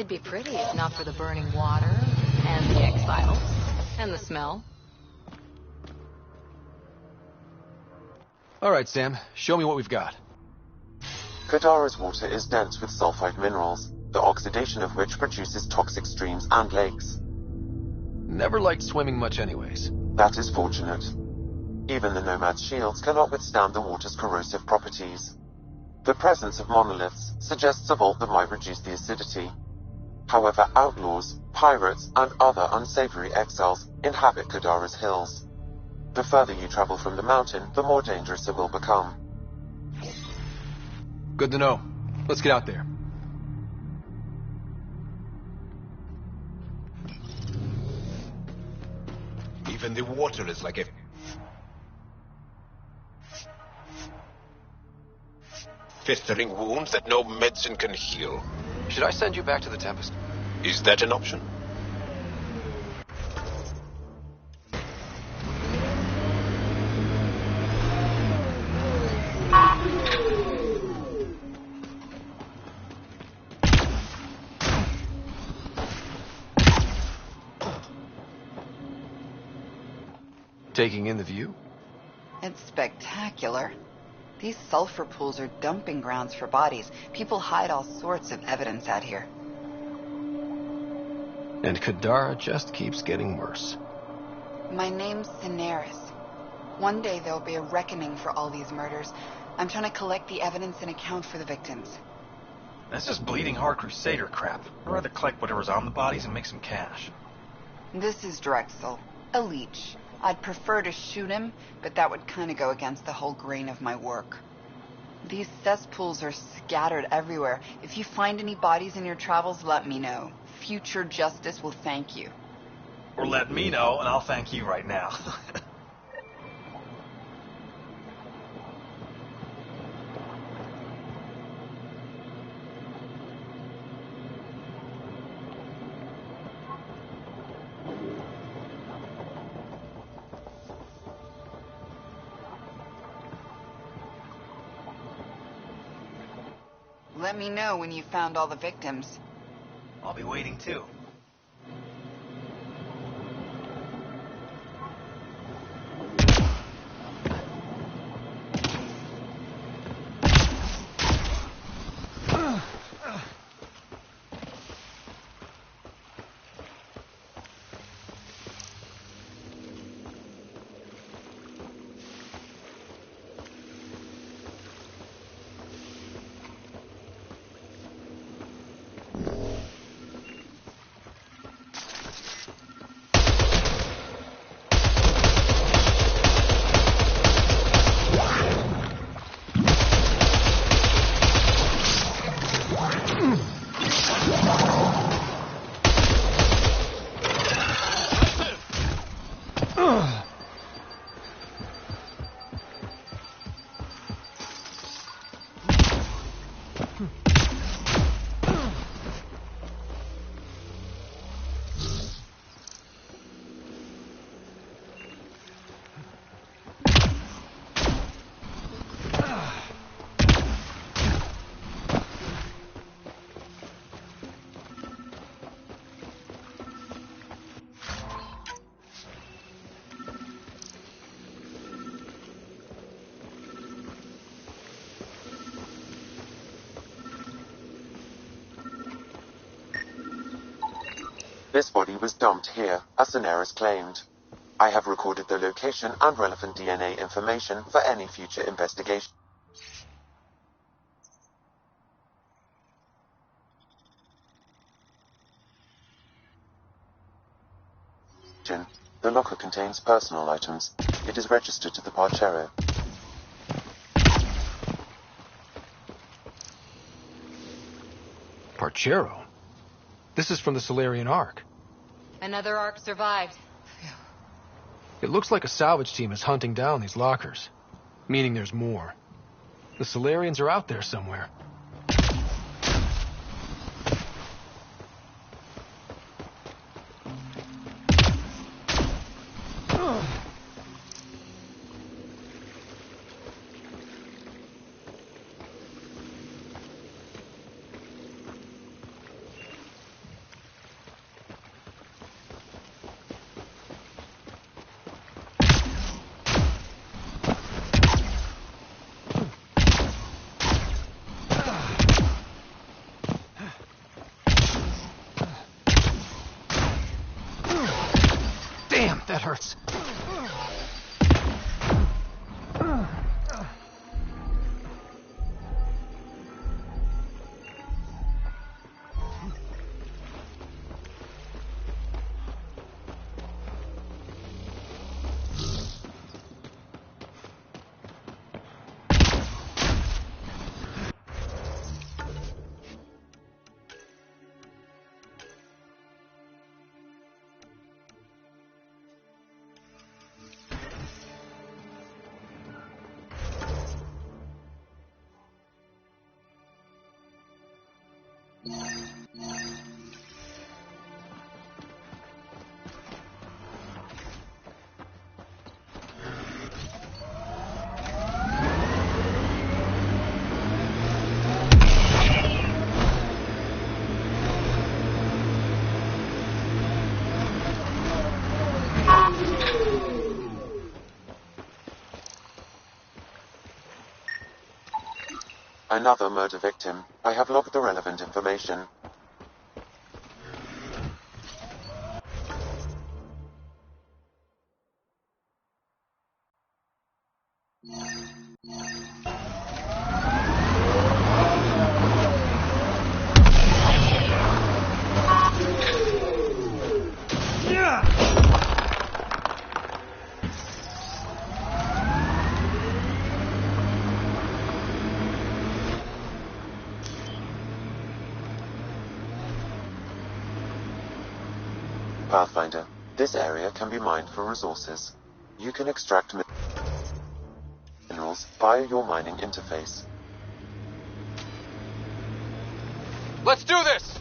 It'd be pretty if not for the burning water, and the exiles, and the smell. Alright, Sam. Show me what we've got. Kadara's water is dense with sulfide minerals, the oxidation of which produces toxic streams and lakes. Never liked swimming much anyways. That is fortunate. Even the Nomad's shields cannot withstand the water's corrosive properties. The presence of monoliths suggests a vault that might reduce the acidity. However, outlaws, pirates, and other unsavory exiles inhabit Kadara's hills. The further you travel from the mountain, the more dangerous it will become. Good to know. Let's get out there. Even the water is like a... festering wound that no medicine can heal. Should I send you back to the Tempest? Is that an option? Taking in the view? It's spectacular. These sulfur pools are dumping grounds for bodies. People hide all sorts of evidence out here. And Kadara just keeps getting worse. My name's Cineris. One day there'll be a reckoning for all these murders. I'm trying to collect the evidence and account for the victims. That's just bleeding heart crusader crap. I'd rather collect whatever's on the bodies and make some cash. This is Drexel, a leech. I'd prefer to shoot him, but that would kind of go against the whole grain of my work. These cesspools are scattered everywhere. If you find any bodies in your travels, let me know. Future justice will thank you. Or let me know, and I'll thank you right now. Let me know when you found all the victims. I'll be waiting too. This body was dumped here, as Cineris claimed. I have recorded the location and relevant DNA information for any future investigation. The locker contains personal items. It is registered to the Parcero. Parcero? This is from the Solarian Ark. Another Ark survived. It looks like a salvage team is hunting down these lockers. Meaning there's more. The Solarians are out there somewhere. hurts. Another murder victim. I have logged the relevant information. Pathfinder, this area can be mined for resources. You can extract minerals via your mining interface. Let's do this!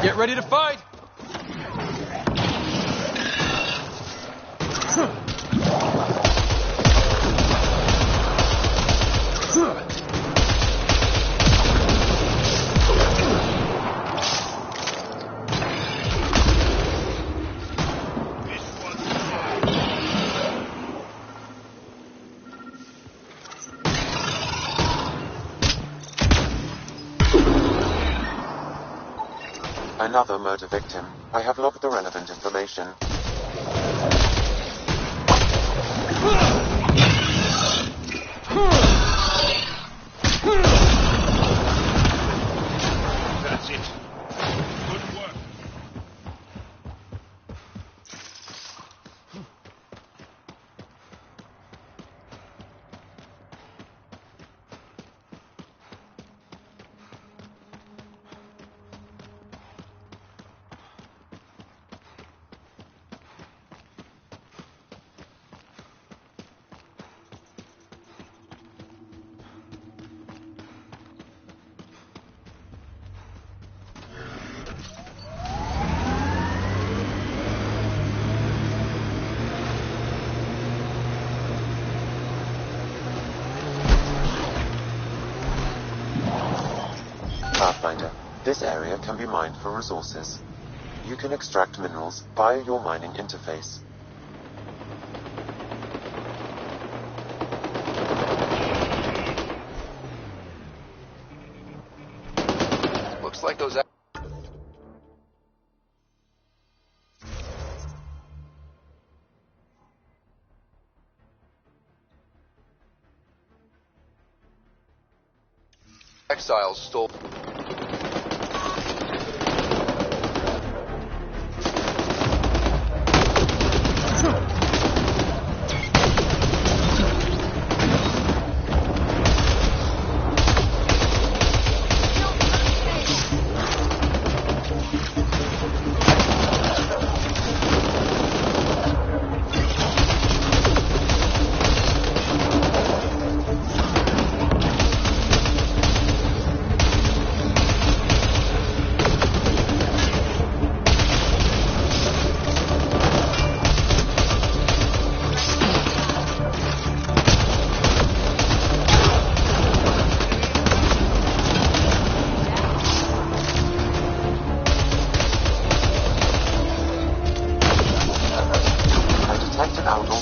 Get ready to fight! Another murder victim. I have logged the relevant information. That's it. Good work. Pathfinder, this area can be mined for resources. You can extract minerals via your mining interface. Looks like those exiles stole.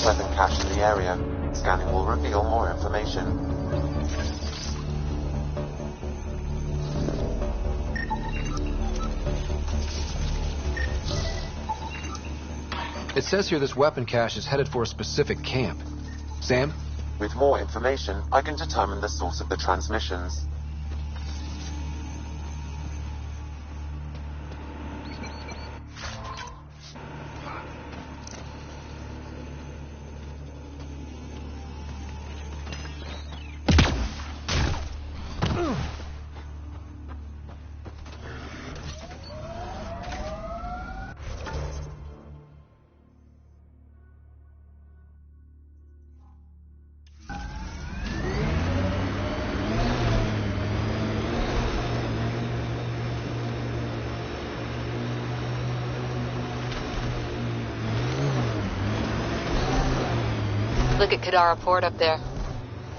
weapon cache in the area. Scanning will reveal more information. It says here this weapon cache is headed for a specific camp. Sam? With more information, I can determine the source of the transmissions. Look at Kadara Port up there.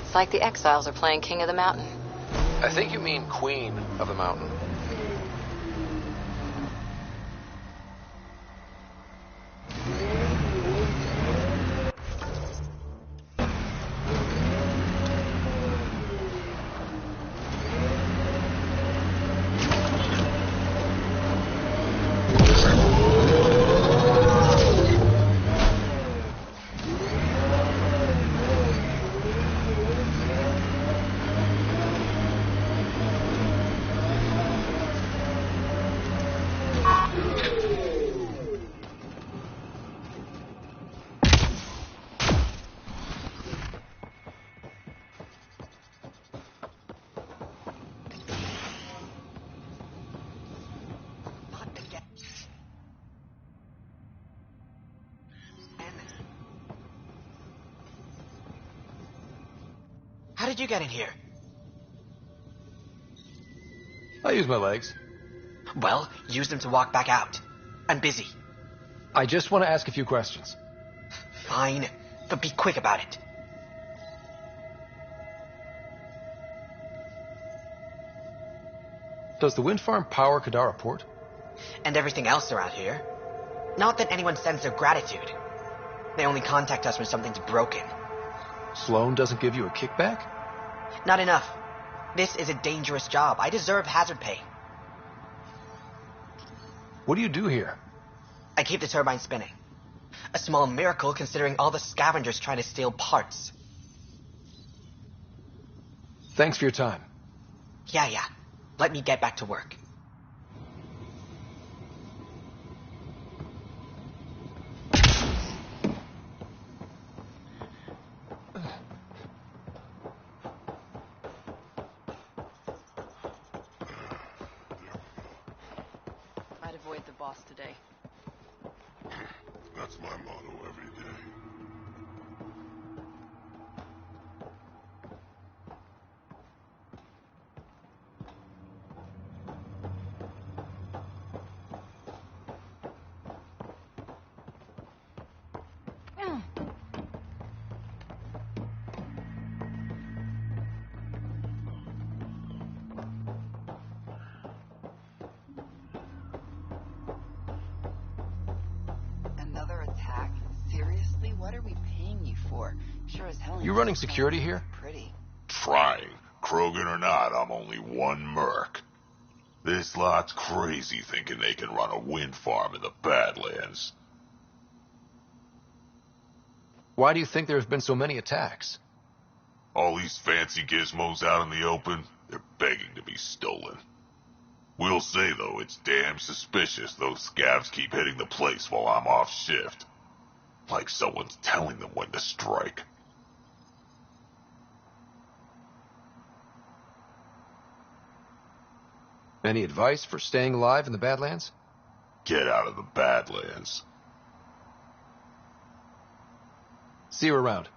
It's like the exiles are playing King of the Mountain. I think you mean Queen of the Mountain. How did you get in here? I use my legs. Well, use them to walk back out. I'm busy. I just want to ask a few questions. Fine, but be quick about it. Does the wind farm power Kadara Port? And everything else around here. Not that anyone sends their gratitude. They only contact us when something's broken. Sloan doesn't give you a kickback? Not enough. This is a dangerous job. I deserve hazard pay. What do you do here? I keep the turbine spinning. A small miracle considering all the scavengers trying to steal parts. Thanks for your time. Yeah. Let me get back to work. I'd avoid the boss today. That's my motto every day. Another attack? Seriously? What are we paying you for? Sure as hell. You running security here? Pretty. Trying. Krogan or not, I'm only one merc. This lot's crazy thinking they can run a wind farm in the Badlands. Why do you think there have been so many attacks? All these fancy gizmos out in the open, they're begging to be stolen. We'll say, though, it's damn suspicious those scavs keep hitting the place while I'm off shift. Like someone's telling them when to strike. Any advice for staying alive in the Badlands? Get out of the Badlands. See you around.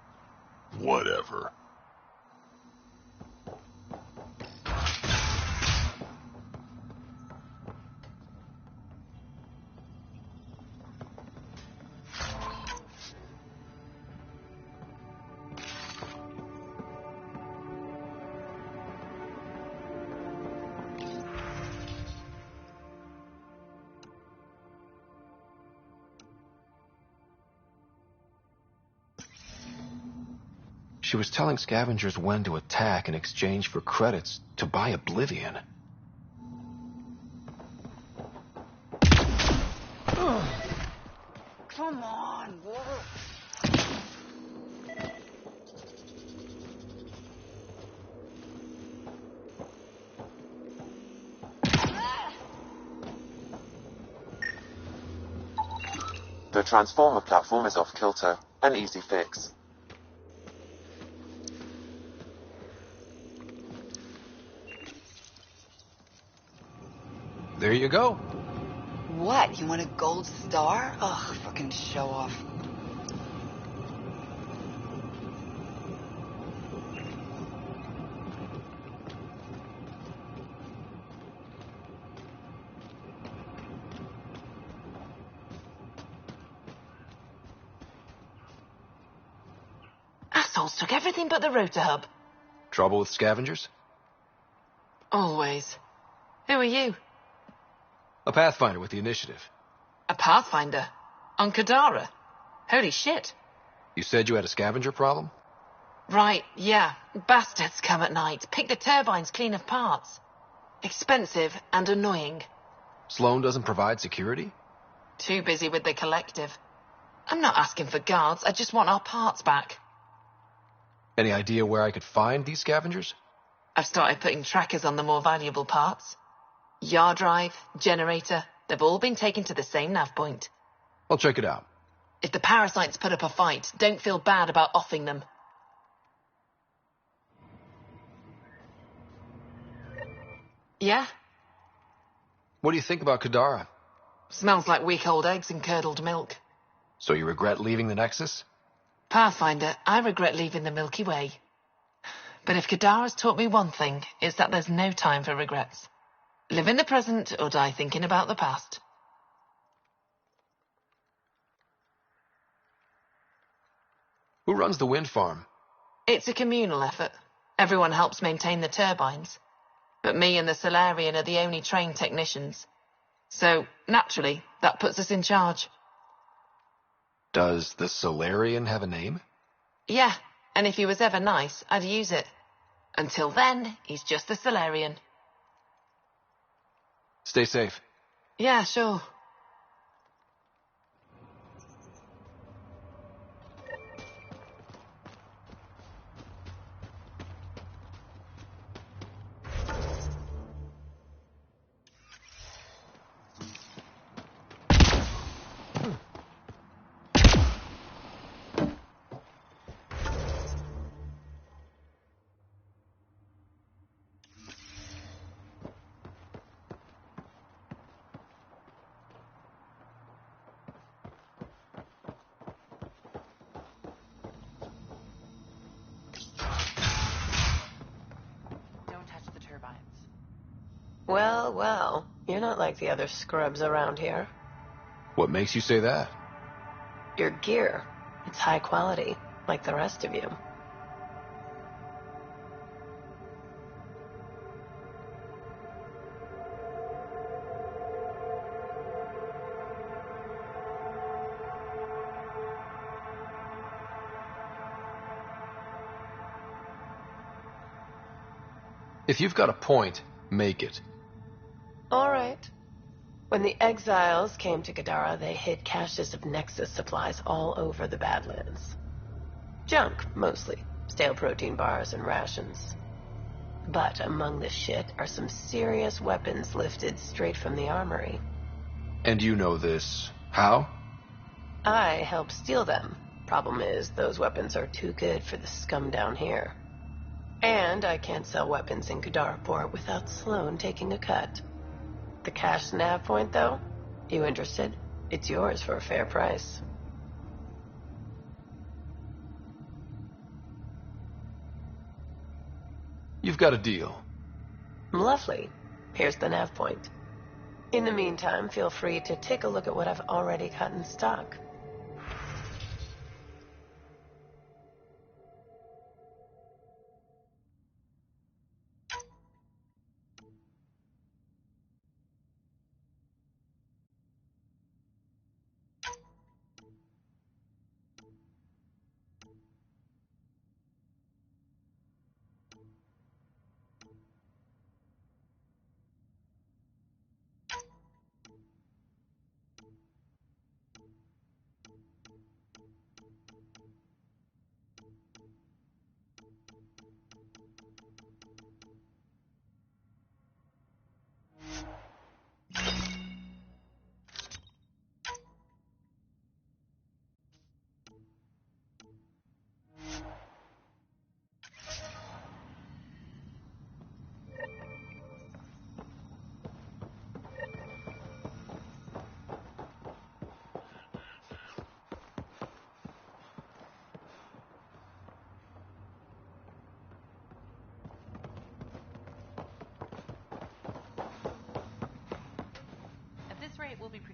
Whatever. She was telling scavengers when to attack in exchange for credits to buy Oblivion. Come on, Wolf. The transformer platform is off kilter, an easy fix. There you go. What? You want a gold star? Ugh, fucking show off. Assholes took everything but the rotor hub. Trouble with scavengers? Always. Who are you? A Pathfinder with the initiative. A Pathfinder? On Kadara? Holy shit. You said you had a scavenger problem? Right, yeah. Bastards come at night, pick the turbines clean of parts. Expensive and annoying. Sloan doesn't provide security? Too busy with the collective. I'm not asking for guards, I just want our parts back. Any idea where I could find these scavengers? I've started putting trackers on the more valuable parts. Yard drive, generator, they've all been taken to the same nav point. I'll check it out. If the parasites put up a fight, don't feel bad about offing them. Yeah? What do you think about Kadara? Smells like week old eggs and curdled milk. So you regret leaving the Nexus? Pathfinder, I regret leaving the Milky Way. But if Kadara's taught me one thing, it's that there's no time for regrets. Live in the present or die thinking about the past. Who runs the wind farm? It's a communal effort. Everyone helps maintain the turbines. But me and the Solarian are the only trained technicians. So, naturally, that puts us in charge. Does the Solarian have a name? Yeah, and if he was ever nice, I'd use it. Until then, he's just the Solarian. Stay safe. Yeah, sure. Well, well, you're not like the other scrubs around here. What makes you say that? Your gear, it's high quality, like the rest of you. If you've got a point, make it. All right. When the exiles came to Kadara, they hid caches of Nexus supplies all over the Badlands. Junk, mostly. Stale protein bars and rations. But among the shit are some serious weapons lifted straight from the armory. And you know this. How? I helped steal them. Problem is, those weapons are too good for the scum down here. And I can't sell weapons in Kadara Port without Sloan taking a cut. The cash nav point, though? You interested? It's yours for a fair price. You've got a deal. Lovely. Here's the nav point. In the meantime, feel free to take a look at what I've already got in stock.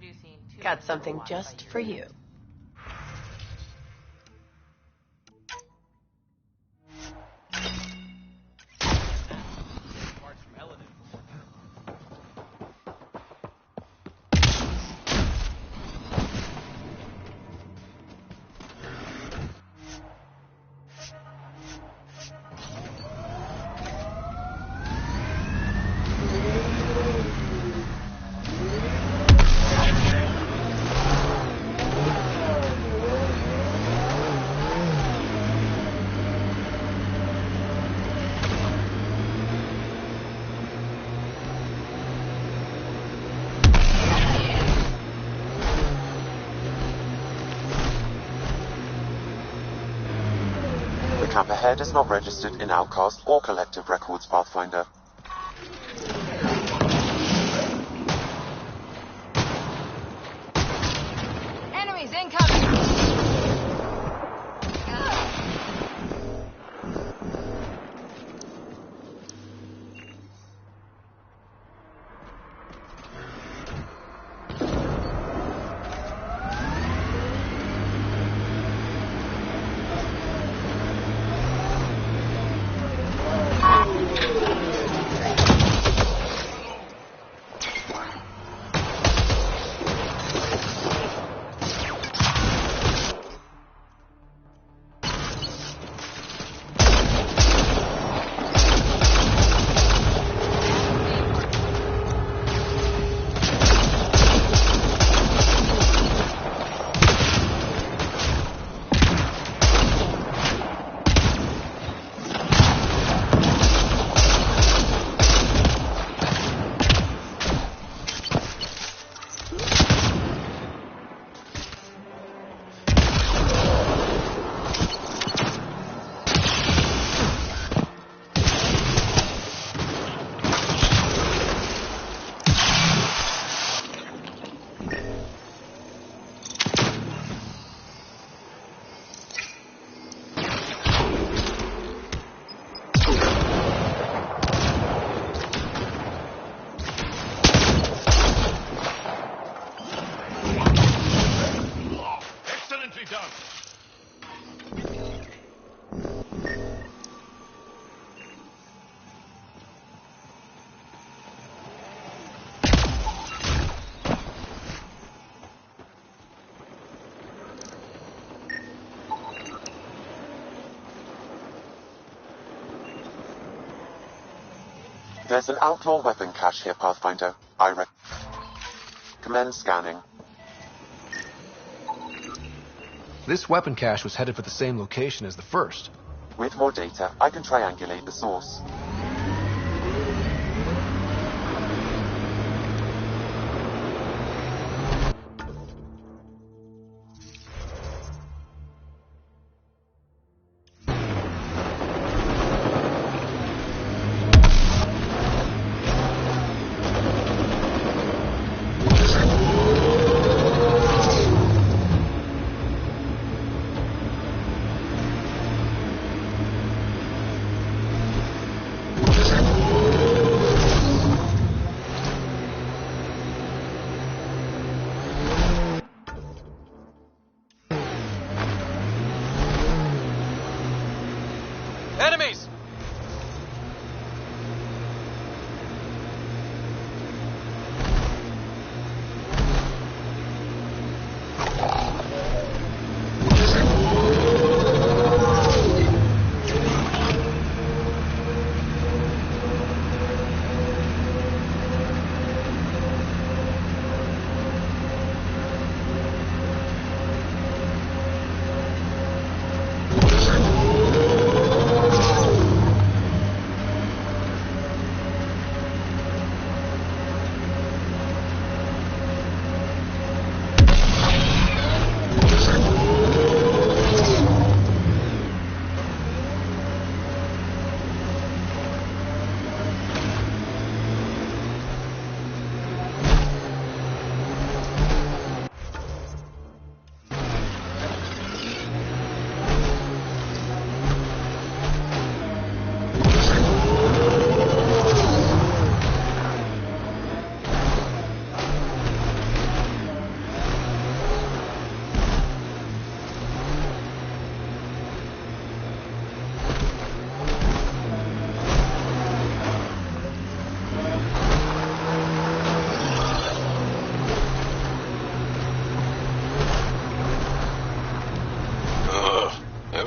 introducing two Got something just for you. The camp ahead is not registered in Outcast or Collective Records, Pathfinder. Enemies incoming! There's an outlaw weapon cache here, Pathfinder. I recommend scanning. This weapon cache was headed for the same location as the first. With more data, I can triangulate the source.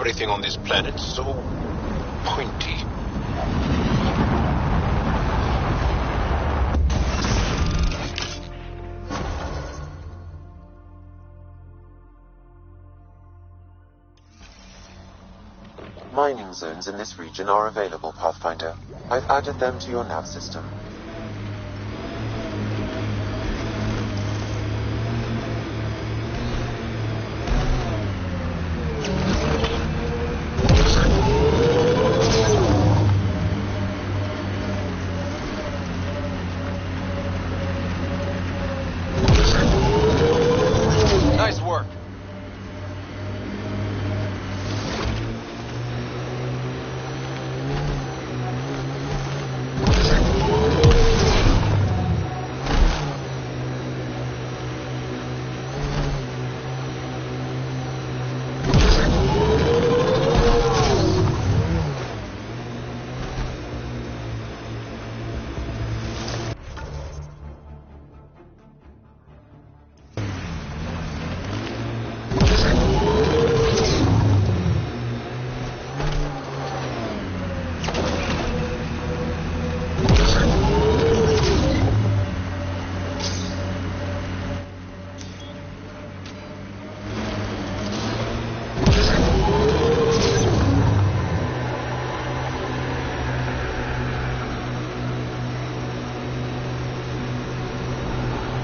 everything on this planet so pointy. Mining zones in this region are available, Pathfinder. I've added them to your nav system. Nice work.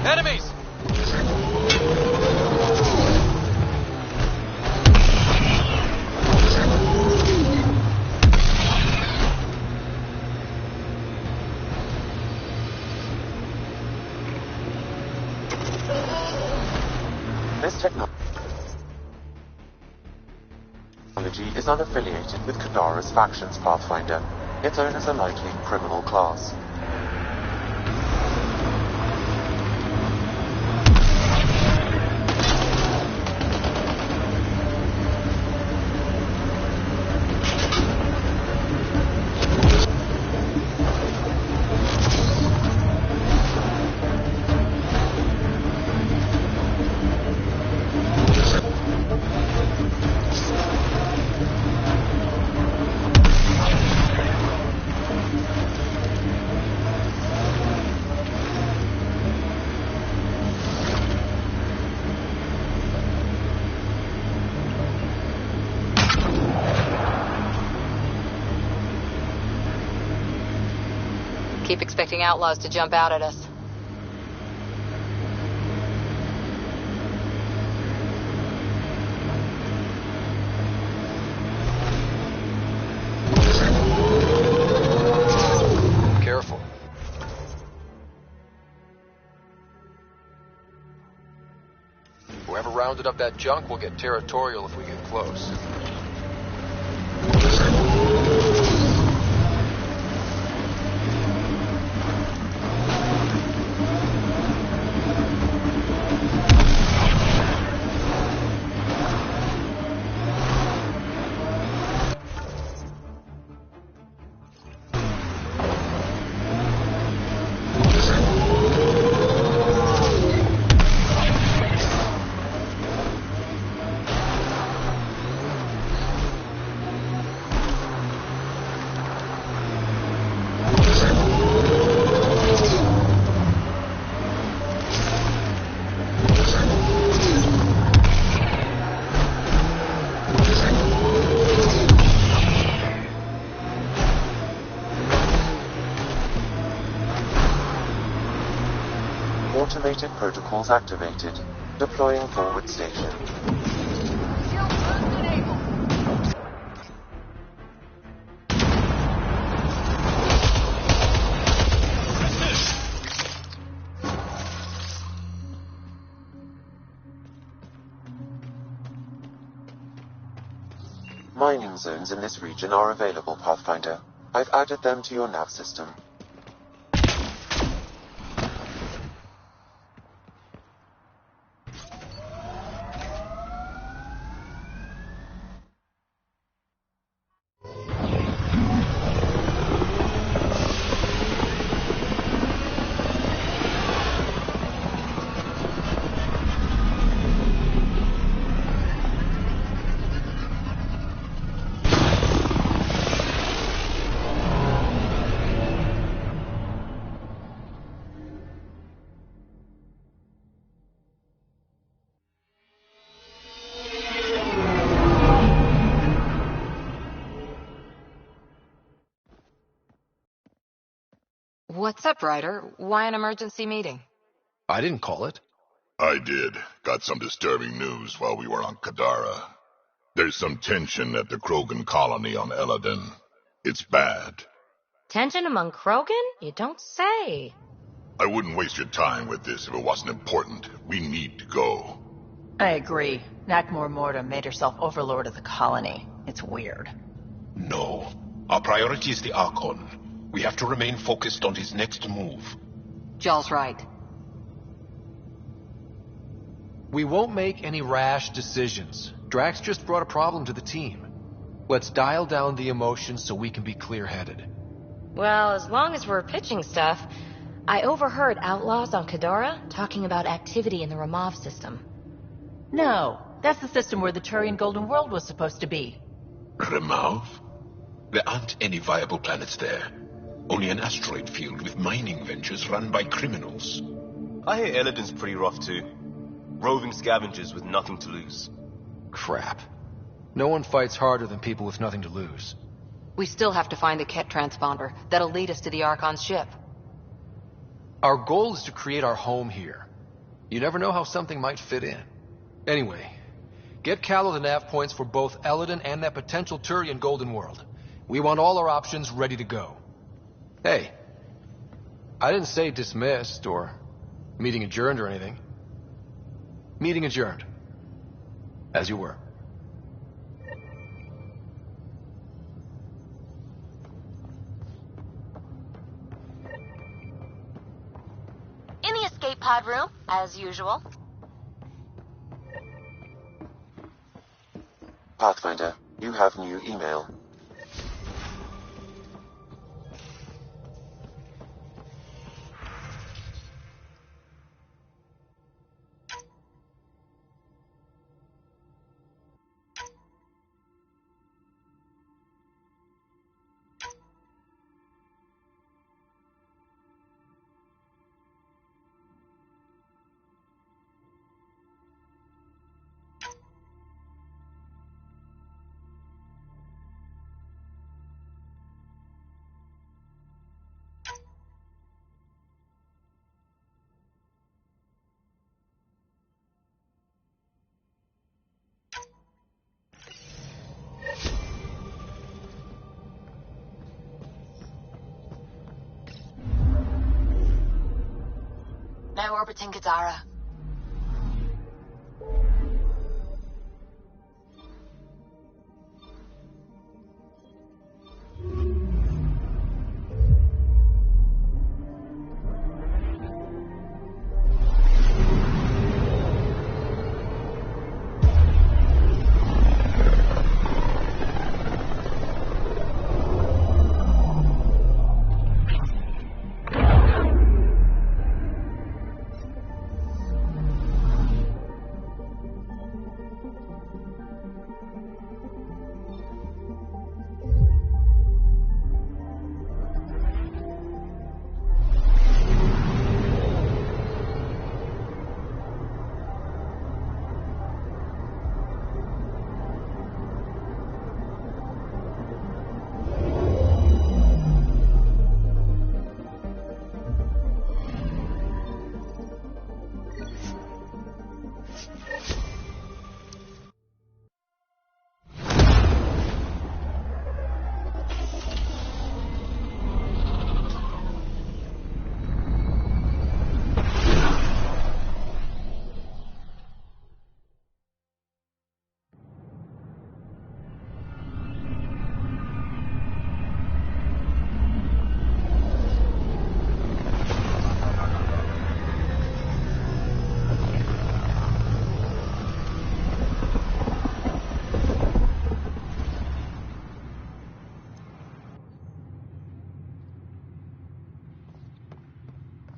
Enemies! This technology is unaffiliated with Kadara's factions, Pathfinder. Its owners are likely criminal class. Keep expecting outlaws to jump out at us. Careful. Whoever rounded up that junk will get territorial if we get close. Automated protocols activated. Deploying forward station. Mining zones in this region are available, Pathfinder. I've added them to your nav system. What's up, Ryder? Why an emergency meeting? I didn't call it. I did. Got some disturbing news while we were on Kadara. There's some tension at the Krogan colony on Eladin. It's bad. Tension among Krogan? You don't say. I wouldn't waste your time with this if it wasn't important. We need to go. I agree. Nakmor Morta made herself overlord of the colony. It's weird. No. Our priority is the Archon. We have to remain focused on his next move. Jall's right. We won't make any rash decisions. Drax just brought a problem to the team. Let's dial down the emotions so we can be clear-headed. Well, as long as we're pitching stuff, I overheard outlaws on Kadara talking about activity in the Ramav system. No, that's the system where the Turian Golden World was supposed to be. Ramav? There aren't any viable planets there. Only an asteroid field with mining ventures run by criminals. I hear Eladin's pretty rough too. Roving scavengers with nothing to lose. Crap. No one fights harder than people with nothing to lose. We still have to find the Ket transponder. That'll lead us to the Archon's ship. Our goal is to create our home here. You never know how something might fit in. Anyway, get Callow the nav points for both Eladin and that potential Turian Golden World. We want all our options ready to go. Hey, I didn't say dismissed or meeting adjourned or anything. Meeting adjourned. As you were. In the escape pod room, as usual. Pathfinder, you have new email. Now orbiting Kadara.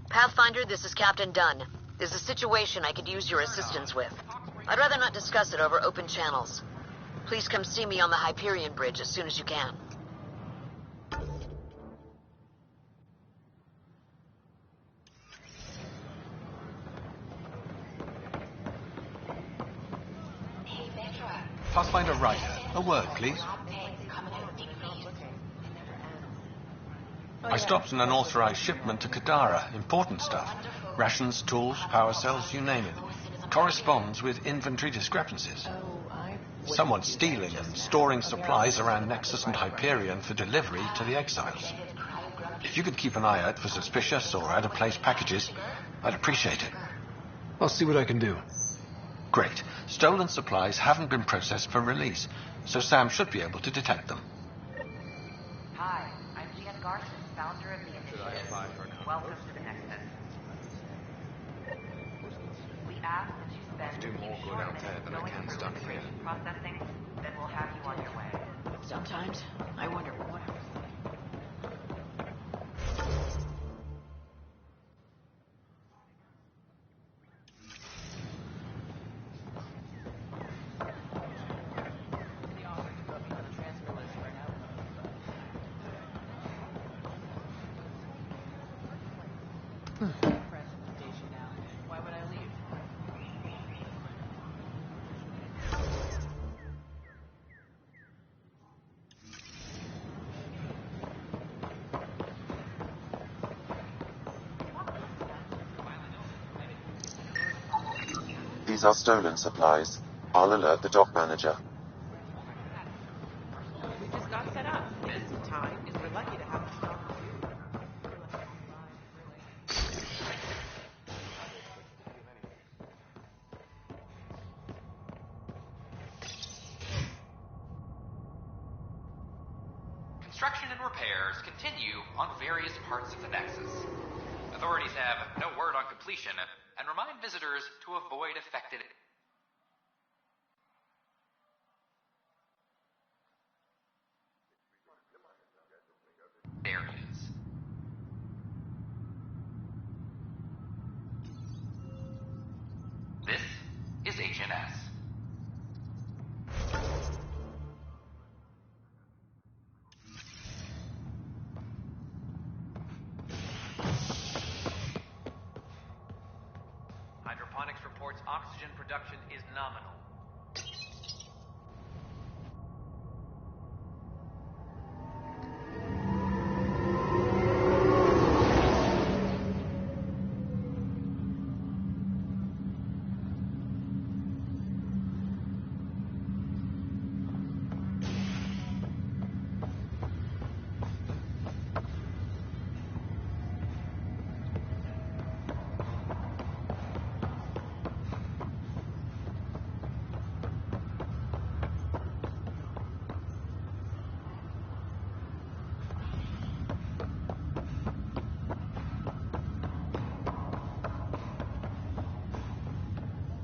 Pathfinder, this is Captain Dunn. There's a situation I could use your assistance with. I'd rather not discuss it over open channels. Please come see me on the Hyperion Bridge as soon as you can. Pathfinder Ryder, a word, please. I stopped an unauthorized shipment to Kadara. Important stuff. Rations, tools, power cells, you name it. Corresponds with inventory discrepancies. Someone's stealing and storing supplies around Nexus and Hyperion for delivery to the Exiles. If you could keep an eye out for suspicious or out-of-place packages, I'd appreciate it. I'll see what I can do. Great. Stolen supplies haven't been processed for release, so Sam should be able to detect them. Hi, I'm Jan Garson, founder of the initiative. Welcome to the Nexus. We ask that you spend Do more good out there than I can stuck here. Processing, then we'll have you on your way. Sometimes I wonder what I was These are stolen supplies. I'll alert the dock manager. We just got set up. This time is we're lucky to have a strong crew. Construction and repairs continue on various parts of the Nexus. Authorities have no word on completion and remind visitors to avoid affected... areas. This is Agent S. Hydroponics reports oxygen production is nominal.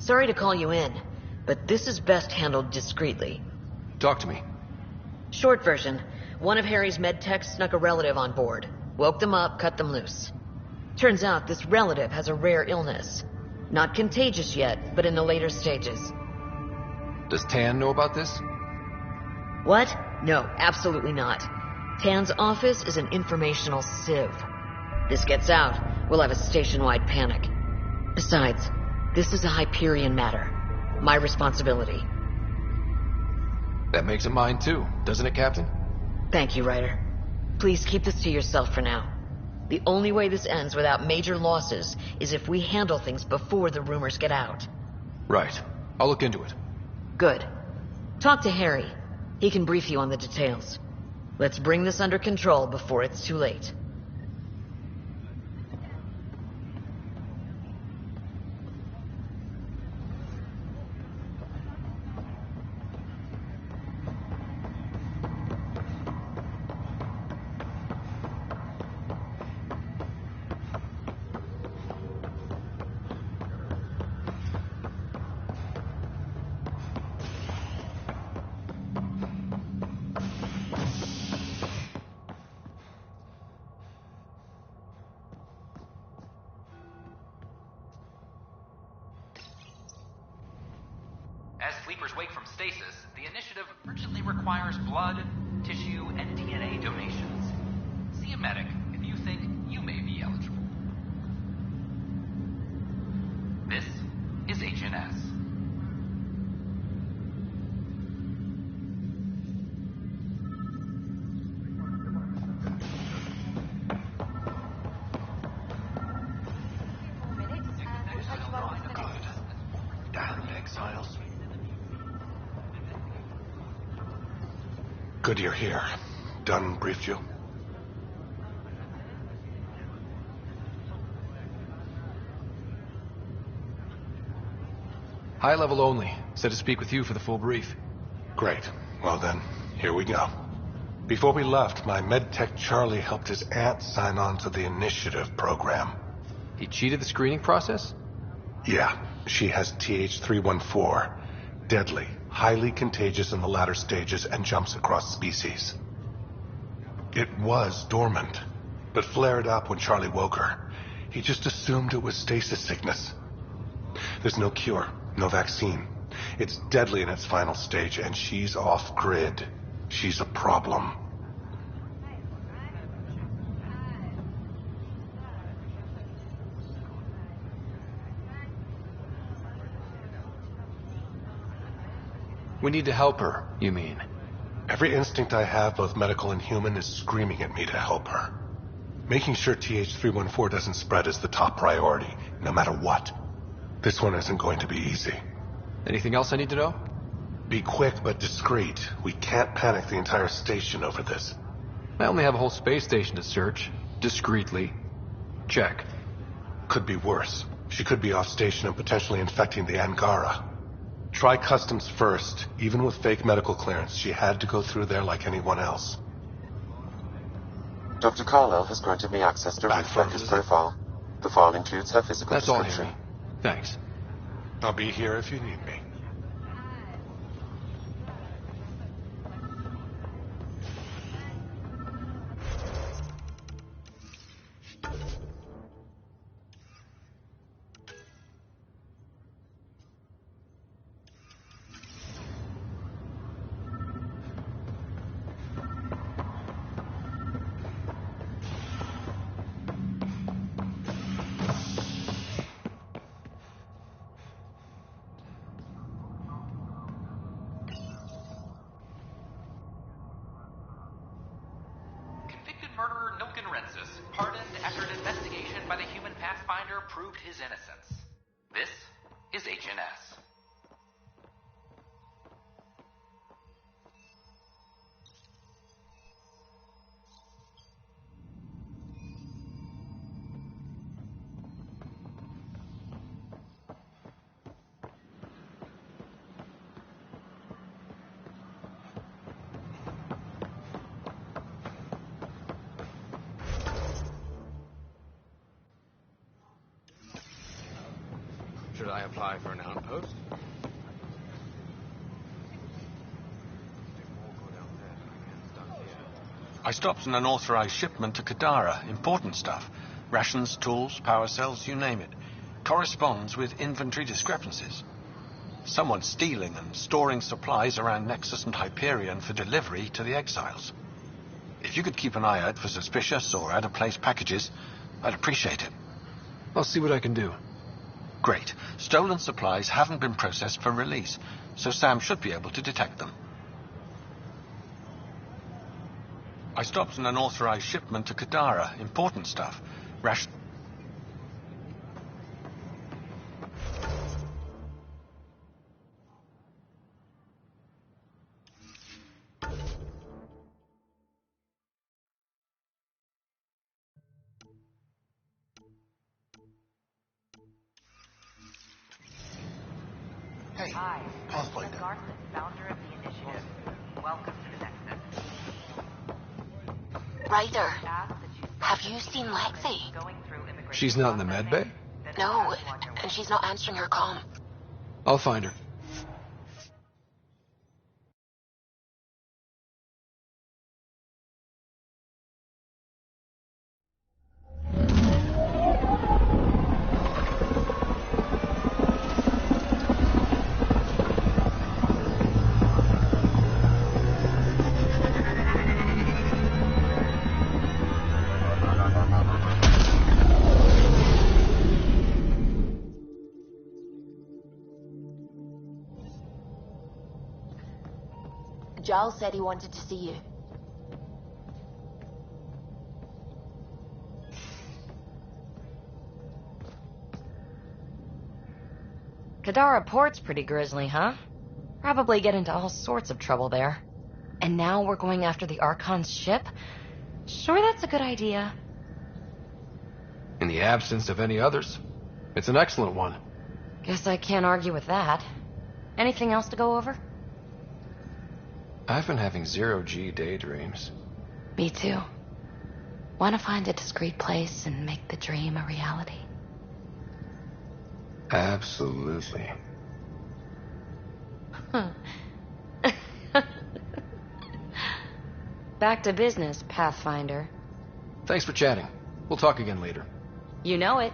Sorry to call you in, but this is best handled discreetly. Talk to me. Short version, one of Harry's med techs snuck a relative on board. Woke them up, cut them loose. Turns out this relative has a rare illness. Not contagious yet, but in the later stages. Does Tan know about this? What? No, absolutely not. Tan's office is an informational sieve. This gets out, we'll have a station-wide panic. Besides, this is a Hyperion matter. My responsibility. That makes it mine too, doesn't it, Captain? Thank you, Ryder. Please keep this to yourself for now. The only way this ends without major losses is if we handle things before the rumors get out. Right. I'll look into it. Good. Talk to Harry. He can brief you on the details. Let's bring this under control before it's too late. As sleepers wake from stasis, the initiative urgently requires blood, tissue, and DNA donations. See a medic if you think you may be eligible. This is Agent S. Good you're here. Dunn briefed you? High level only. Said to speak with you for the full brief. Great. Well then, here we go. Before we left, my medtech Charlie helped his aunt sign on to the initiative program. He cheated the screening process? Yeah, she has TH314. Deadly, highly contagious in the latter stages and jumps across species. It was dormant, but flared up when Charlie woke her. He just assumed it was stasis sickness. There's no cure, no vaccine. It's deadly in its final stage, and she's off-grid. She's a problem. We need to help her, you mean? Every instinct I have, both medical and human, is screaming at me to help her. Making sure TH314 doesn't spread is the top priority, no matter what. This one isn't going to be easy. Anything else I need to know? Be quick but discreet. We can't panic the entire station over this. I only have a whole space station to search. Discreetly. Check. Could be worse. She could be off station and potentially infecting the Angara. Try customs first. Even with fake medical clearance, she had to go through there like anyone else. Dr. Carlyle has granted me access to Ruth Becker's profile. The file includes her physical description. All, Henry. Thanks. I'll be here if you need me. Murderer Nilken Rensis, pardoned after an investigation by the human Pathfinder proved his innocence. This is HNS. Should I apply for an outpost? I stopped an unauthorized shipment to Kadara. Important stuff. Rations, tools, power cells, you name it. Corresponds with inventory discrepancies. Someone's stealing and storing supplies around Nexus and Hyperion for delivery to the exiles. If you could keep an eye out for suspicious or out-of-place packages, I'd appreciate it. I'll see what I can do. Great. Stolen supplies haven't been processed for release, so Sam should be able to detect them. I stopped an unauthorized shipment to Kadara. Important stuff. Hi, I'm Leah Garson, founder of the initiative. Welcome to the Nexus. Ryder, have you seen Lexi? She's not in the med bay? No, and she's not answering her comm. I'll find her. Giles said he wanted to see you. Kadara Port's pretty grisly, huh? Probably get into all sorts of trouble there. And now we're going after the Archon's ship? Sure, that's a good idea. In the absence of any others, it's an excellent one. Guess I can't argue with that. Anything else to go over? I've been having zero-G daydreams. Me too. Want to find a discreet place and make the dream a reality? Absolutely. Back to business, Pathfinder. Thanks for chatting. We'll talk again later. You know it.